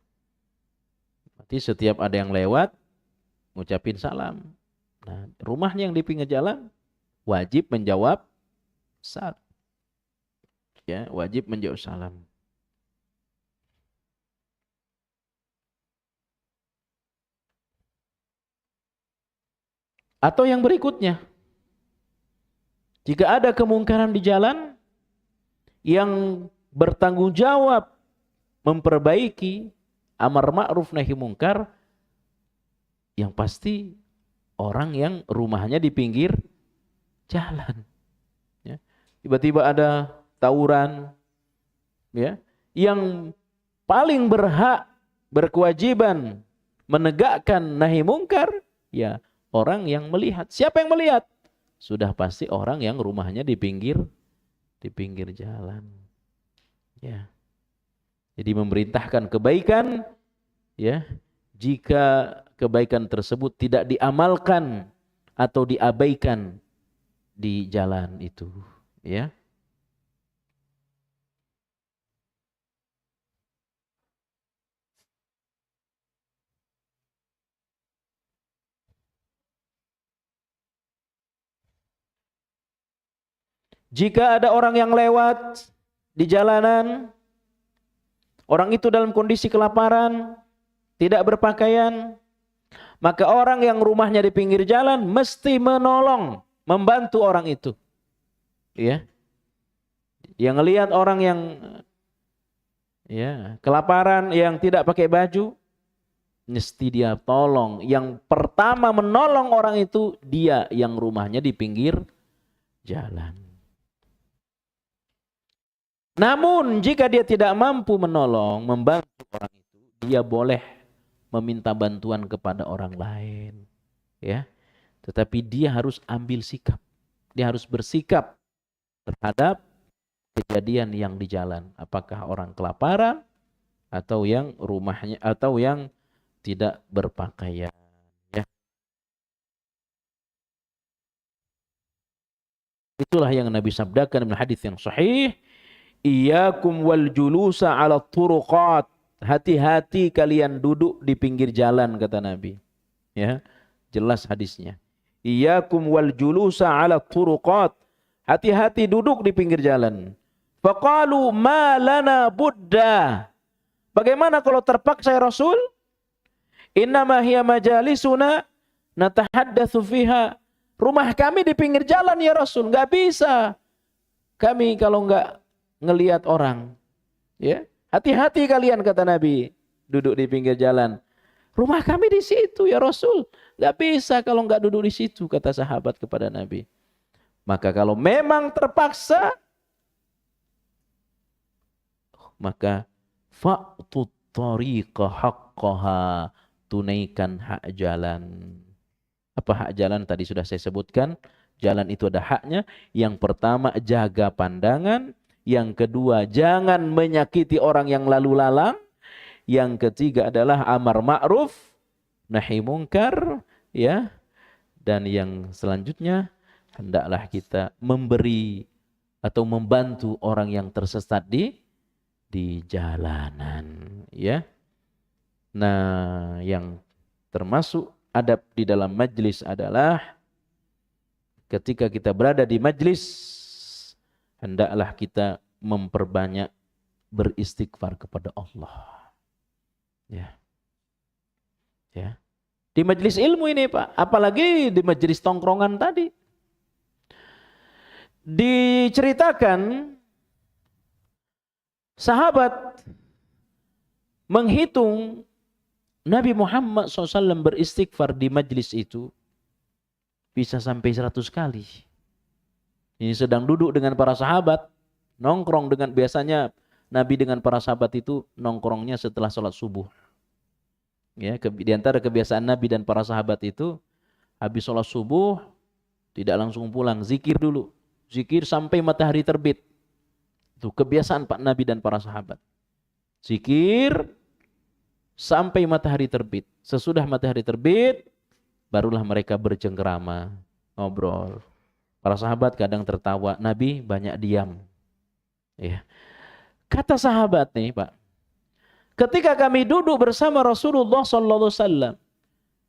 Berarti setiap ada yang lewat, ngucapin salam. Nah, rumahnya yang di pinggir jalan wajib menjawab salam. Ya, wajib menjawab salam. Atau yang berikutnya, jika ada kemungkaran di jalan yang bertanggung jawab memperbaiki amar ma'ruf nahi mungkar, yang pasti orang yang rumahnya di pinggir jalan. Ya. Tiba-tiba ada tawuran, ya, yang paling berhak berkewajiban menegakkan nahi mungkar, ya orang yang melihat. Siapa yang melihat? Sudah pasti orang yang rumahnya di pinggir jalan. Ya. Jadi memerintahkan kebaikan, ya. Jika kebaikan tersebut tidak diamalkan atau diabaikan di jalan itu, ya. Jika ada orang yang lewat di jalanan, orang itu dalam kondisi kelaparan, tidak berpakaian, maka orang yang rumahnya di pinggir jalan mesti menolong, membantu orang itu. Ya. Yang lihat orang yang ya, kelaparan, yang tidak pakai baju, mesti dia tolong. Yang pertama menolong orang itu dia yang rumahnya di pinggir jalan. Namun jika dia tidak mampu menolong, membantu orang itu, dia boleh meminta bantuan kepada orang lain. Ya. Tetapi dia harus ambil sikap. Dia harus bersikap terhadap kejadian yang di jalan. Apakah orang kelaparan atau yang rumahnya atau yang tidak berpakaian. Ya. Itulah yang Nabi sabdakan dalam hadis yang sahih. Iyyakum wal julusa 'ala turuqat. Hati-hati kalian duduk di pinggir jalan, kata Nabi. Ya, jelas hadisnya. Iyyakum wal julusa 'ala turuqat. Hati-hati duduk di pinggir jalan. Faqalu ma lana budda. Bagaimana kalau terpaksa ya Rasul? Innama hiya majalisuna natahaddatsu fiha. Rumah kami di pinggir jalan ya Rasul, enggak bisa. Kami kalau enggak ngelihat orang, ya, hati-hati kalian, kata Nabi, duduk di pinggir jalan. Rumah kami di situ ya Rasul, nggak bisa kalau nggak duduk di situ, kata sahabat kepada Nabi. Maka kalau memang terpaksa, maka fa'tut tariqa haqqaha, tunaikan hak jalan. Apa hak jalan tadi sudah saya sebutkan. Jalan itu ada haknya. Yang pertama jaga pandangan. Yang kedua, jangan menyakiti orang yang lalu lalang. Yang ketiga adalah amar ma'ruf nahi mungkar, ya. Dan yang selanjutnya hendaklah kita memberi atau membantu orang yang tersesat di jalanan, ya. Nah, yang termasuk adab di dalam majlis adalah ketika kita berada di majlis hendaklah kita memperbanyak beristighfar kepada Allah. Ya. Ya. Di majlis ilmu ini, Pak, apalagi di majlis tongkrongan tadi. Diceritakan sahabat menghitung Nabi Muhammad SAW beristighfar di majlis itu bisa sampai 100 kali. Ini sedang duduk dengan para sahabat, nongkrong dengan, biasanya Nabi dengan para sahabat itu nongkrongnya setelah sholat subuh. Ya, di antara kebiasaan Nabi dan para sahabat itu, habis sholat subuh tidak langsung pulang, zikir dulu. Zikir sampai matahari terbit. Itu kebiasaan Pak Nabi dan para sahabat. Zikir sampai matahari terbit. Sesudah matahari terbit, barulah mereka bercengkerama, ngobrol. Para sahabat kadang tertawa, Nabi banyak diam. Ya. Kata sahabat nih, Pak, ketika kami duduk bersama Rasulullah SAW,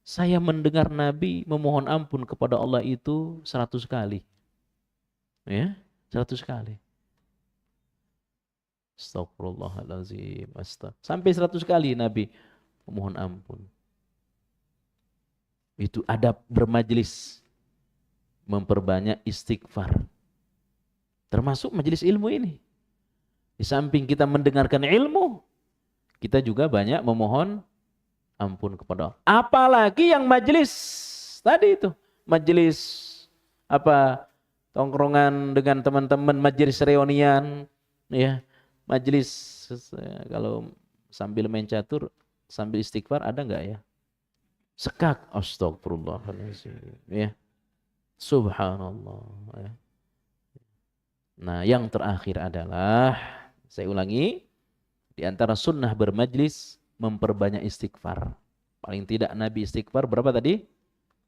saya mendengar Nabi memohon ampun kepada Allah itu 100 kali. Ya, 100 kali. Astagfirullahaladzim. Sampai 100 kali Nabi memohon ampun. Itu adab bermajlis. Memperbanyak istighfar. Termasuk majelis ilmu ini. Di samping kita mendengarkan ilmu, kita juga banyak memohon ampun kepada Allah. Apalagi yang majelis tadi itu. Majelis apa? Tongkrongan dengan teman-teman, majelis reunian, ya. Majelis kalau sambil main catur, sambil istighfar ada enggak ya? Sekak, astagfirullahaladzim, ya. Subhanallah, ya. Nah, yang terakhir adalah, saya ulangi, di antara sunnah bermajlis memperbanyak istighfar. Paling tidak Nabi istighfar berapa tadi?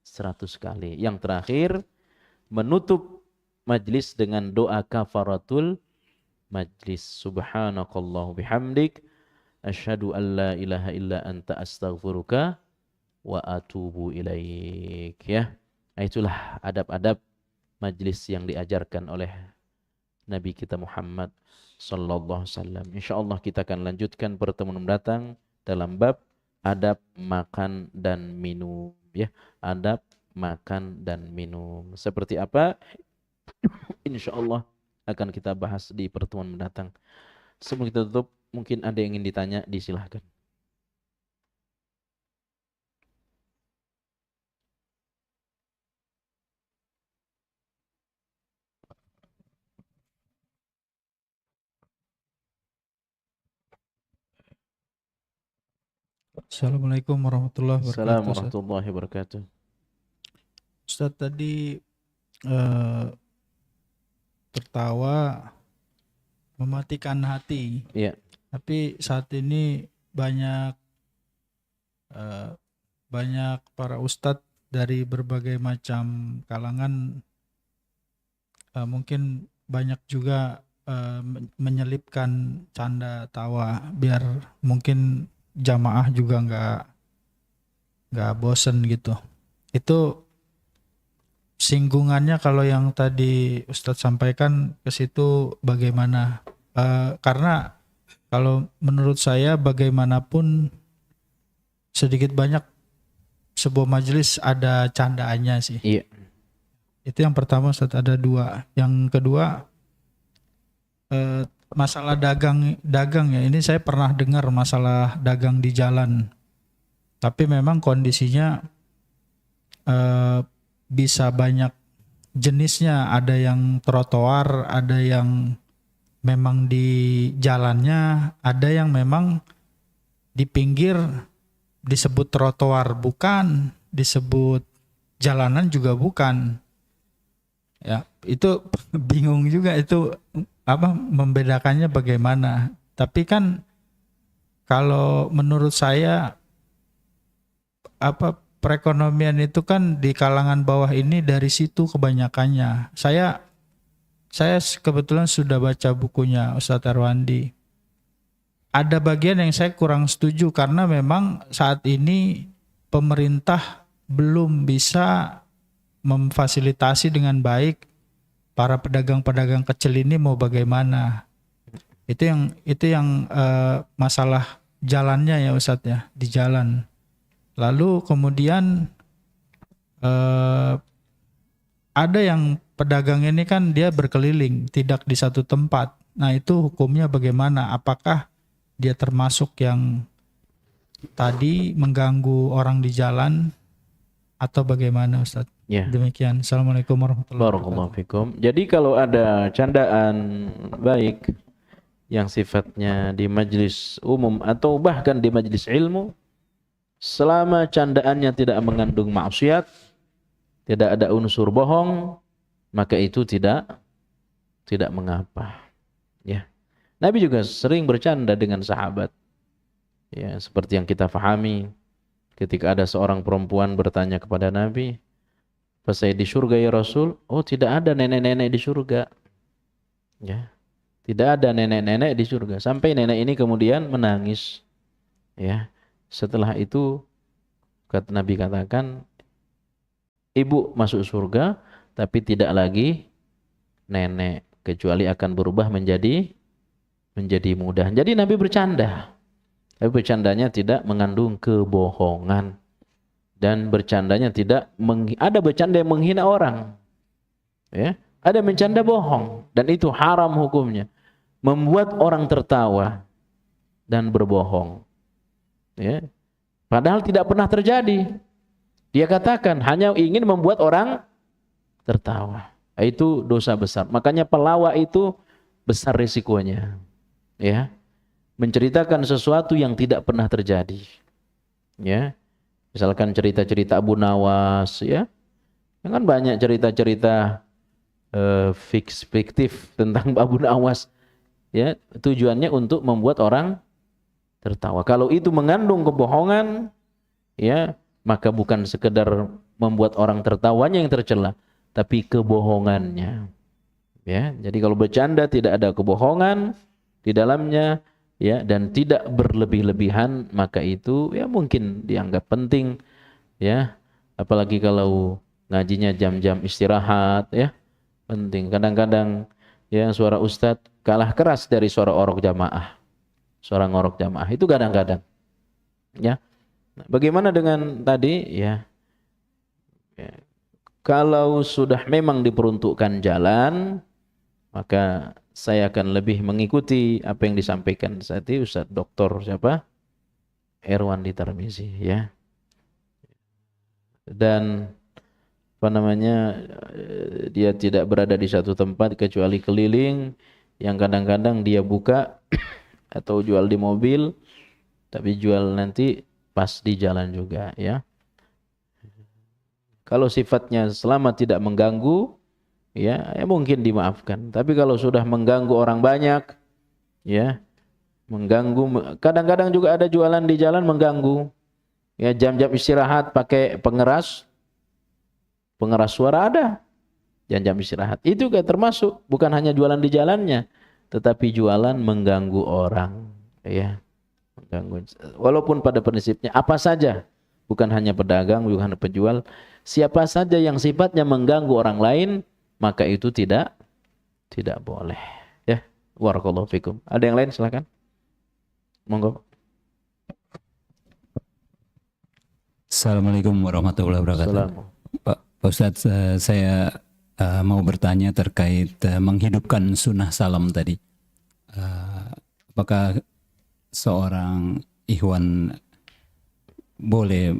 100 kali. Yang terakhir, menutup majlis dengan doa kafaratul majlis. Subhanakallahu bihamdik, asyhadu an la ilaha illa anta astaghfiruka wa atubu ilaik. Ya. Nah, itulah adab-adab majlis yang diajarkan oleh Nabi kita Muhammad sallallahu alaihi wasallam. Insyaallah kita akan lanjutkan pertemuan mendatang dalam bab adab makan dan minum, ya. Adab makan dan minum. Seperti apa? Insyaallah akan kita bahas di pertemuan mendatang. Sebelum kita tutup, mungkin ada yang ingin ditanya, disilahkan. Assalamualaikum warahmatullahi wabarakatuh. Assalamualaikum warahmatullahi wabarakatuh. Ustaz tadi tertawa mematikan hati. Iya. Tapi saat ini banyak para ustadz dari berbagai macam kalangan, mungkin banyak juga menyelipkan canda tawa biar mungkin jamaah juga nggak bosen gitu. Itu singgungannya kalau yang tadi Ustadz sampaikan ke situ bagaimana? Karena kalau menurut saya bagaimanapun sedikit banyak sebuah majelis ada candaannya sih. Iya. Itu yang pertama, Ustadz, ada dua. Yang kedua, masalah dagang ya. Ini saya pernah dengar masalah dagang di jalan. Tapi memang kondisinya bisa banyak jenisnya. Ada yang trotoar, ada yang memang di jalannya, ada yang memang di pinggir disebut trotoar bukan, disebut jalanan juga bukan. Ya, itu bingung juga itu apa membedakannya bagaimana. Tapi kan kalau menurut saya perekonomian itu kan di kalangan bawah ini dari situ kebanyakannya. Saya kebetulan sudah baca bukunya Ustadz Erwandi. Ada bagian yang saya kurang setuju karena memang saat ini pemerintah belum bisa memfasilitasi dengan baik para pedagang-pedagang kecil ini mau bagaimana. Itu yang masalah jalannya ya Ustadz ya, di jalan. Lalu kemudian ada yang pedagang ini kan dia berkeliling, tidak di satu tempat. Nah itu hukumnya bagaimana? Apakah dia termasuk yang tadi mengganggu orang di jalan atau bagaimana Ustadz? Ya. Demikian. Assalamualaikum warahmatullahi wabarakatuh. Barakallahu fikum. Jadi kalau ada candaan baik yang sifatnya di majlis umum atau bahkan di majlis ilmu, selama candaannya tidak mengandung maksiat, tidak ada unsur bohong, maka itu tidak mengapa. Ya. Nabi juga sering bercanda dengan sahabat. Ya, seperti yang kita fahami ketika ada seorang perempuan bertanya kepada Nabi, "Apa saya di surga ya Rasul?" "Oh, tidak ada nenek-nenek di surga." Ya. Tidak ada nenek-nenek di surga. Sampai nenek ini kemudian menangis. Ya. Setelah itu kata Nabi katakan, ibu masuk surga tapi tidak lagi nenek, kecuali akan berubah menjadi mudah. Jadi Nabi bercanda. Tapi bercandanya tidak mengandung kebohongan. Dan bercandanya ada bercanda yang menghina orang. Ya, ada bercanda bohong dan itu haram hukumnya. Membuat orang tertawa dan berbohong. Ya. Padahal tidak pernah terjadi. Dia katakan hanya ingin membuat orang tertawa. Itu dosa besar. Makanya pelawak itu besar risikonya. Ya. Menceritakan sesuatu yang tidak pernah terjadi. Ya. Misalkan cerita-cerita Abu Nawas, ya. Kan banyak cerita-cerita fiktif tentang Abu Nawas. Ya, tujuannya untuk membuat orang tertawa. Kalau itu mengandung kebohongan, ya, maka bukan sekedar membuat orang tertawanya yang tercela, tapi kebohongannya. Ya, jadi kalau bercanda tidak ada kebohongan di dalamnya, ya, dan tidak berlebih-lebihan, maka itu ya mungkin dianggap penting, ya. Apalagi kalau ngajinya jam-jam istirahat, ya, penting. Kadang-kadang ya suara ustadz kalah keras dari suara orok jamaah. Suara ngorok jamaah itu kadang-kadang. Ya. Nah, bagaimana dengan tadi, ya? Ya. Kalau sudah memang diperuntukkan jalan, maka saya akan lebih mengikuti apa yang disampaikan tadi Ustaz Dr. siapa? Erwandi Tarmizi, ya. Dan apa namanya, dia tidak berada di satu tempat kecuali keliling, yang kadang-kadang dia buka atau jual di mobil, tapi jual nanti pas di jalan juga, ya. Kalau sifatnya selama tidak mengganggu, ya mungkin dimaafkan. Tapi kalau sudah mengganggu orang banyak, ya, mengganggu, kadang-kadang juga ada jualan di jalan mengganggu. Ya, jam-jam istirahat pakai pengeras suara ada. Jam-jam istirahat itu juga termasuk, bukan hanya jualan di jalannya, tetapi jualan mengganggu orang, ya. Mengganggu. Walaupun pada prinsipnya apa saja, bukan hanya pedagang, bukan hanya penjual, siapa saja yang sifatnya mengganggu orang lain, maka itu tidak boleh. Ya, barakallahu fikum. Ada yang lain silakan. Monggo. Assalamualaikum warahmatullahi wabarakatuh. Pak Ustadz, saya mau bertanya terkait menghidupkan sunnah salam tadi. Apakah seorang ikhwan boleh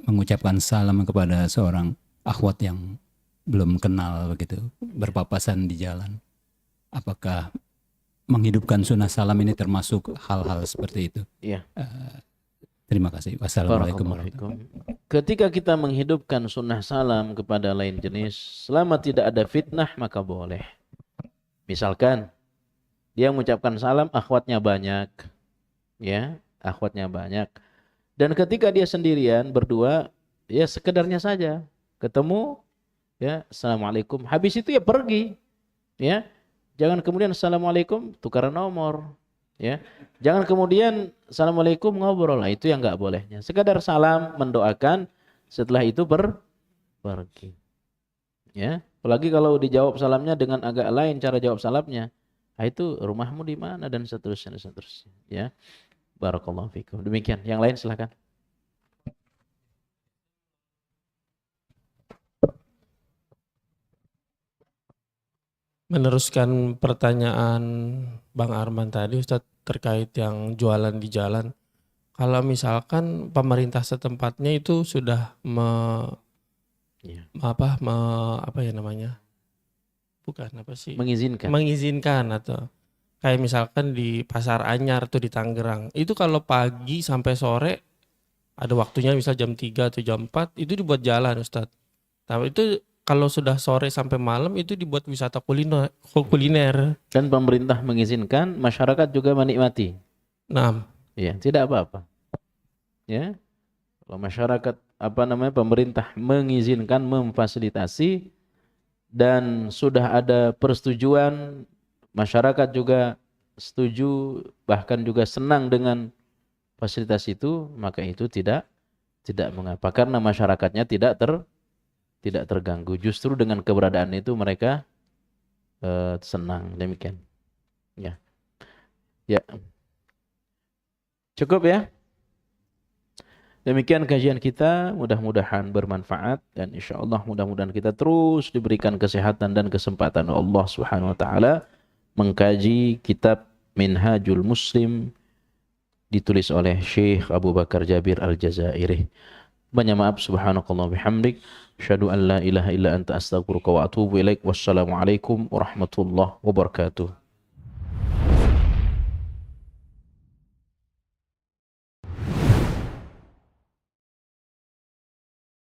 mengucapkan salam kepada seorang akhwat yang belum kenal begitu, berpapasan di jalan? Apakah menghidupkan sunnah salam ini termasuk hal-hal seperti itu? Iya. Terima kasih. Wassalamualaikum warahmatullahi wabarakatuh. Ketika kita menghidupkan sunnah salam kepada lain jenis, selama tidak ada fitnah maka boleh. Misalkan dia mengucapkan salam, akhwatnya banyak, ya, akhwatnya banyak. Dan ketika dia sendirian berdua, ya sekedarnya saja ketemu, ya assalamualaikum. Habis itu ya pergi, ya. Jangan kemudian assalamualaikum tukaran nomor, ya. Jangan kemudian assalamualaikum ngobrol, lah itu yang nggak bolehnya. Sekadar salam, mendoakan, setelah itu pergi, ya. Apalagi kalau dijawab salamnya dengan agak lain cara jawab salamnya, nah itu rumahmu di mana dan seterusnya, ya. Barakallahu fikum. Demikian. Yang lain silakan. Meneruskan pertanyaan Bang Arman tadi Ustadz terkait yang jualan di jalan. Kalau misalkan pemerintah setempatnya itu sudah Ya. apa ya namanya? Bukan apa sih? Mengizinkan. Mengizinkan atau kayak misalkan di Pasar Anyar tuh di Tangerang. Itu kalau pagi sampai sore ada waktunya misal jam 3 atau jam 4 itu dibuat jalan Ustadz. Tapi itu kalau sudah sore sampai malam itu dibuat wisata kuliner. Dan pemerintah mengizinkan, masyarakat juga menikmati. Nah, Ya, tidak apa-apa. Ya. Kalau masyarakat pemerintah mengizinkan, memfasilitasi dan sudah ada persetujuan, masyarakat juga setuju, bahkan juga senang dengan fasilitas itu, maka itu tidak mengapa, karena masyarakatnya tidak terganggu. Justru dengan keberadaan itu mereka senang. Demikian. Ya. Ya. Cukup ya. Demikian kajian kita, mudah-mudahan bermanfaat dan insyaallah mudah-mudahan kita terus diberikan kesehatan dan kesempatan Allah Subhanahu wa taala mengkaji kitab Minhajul Muslim ditulis oleh Syekh Abu Bakar Jabir Al-Jazairi. Banyak maaf, subhanakallah bihamdik, asyhadu an la ilaha illa anta astaghfiruka wa atubu ilaik. Wassalamualaikum warahmatullahi wabarakatuh.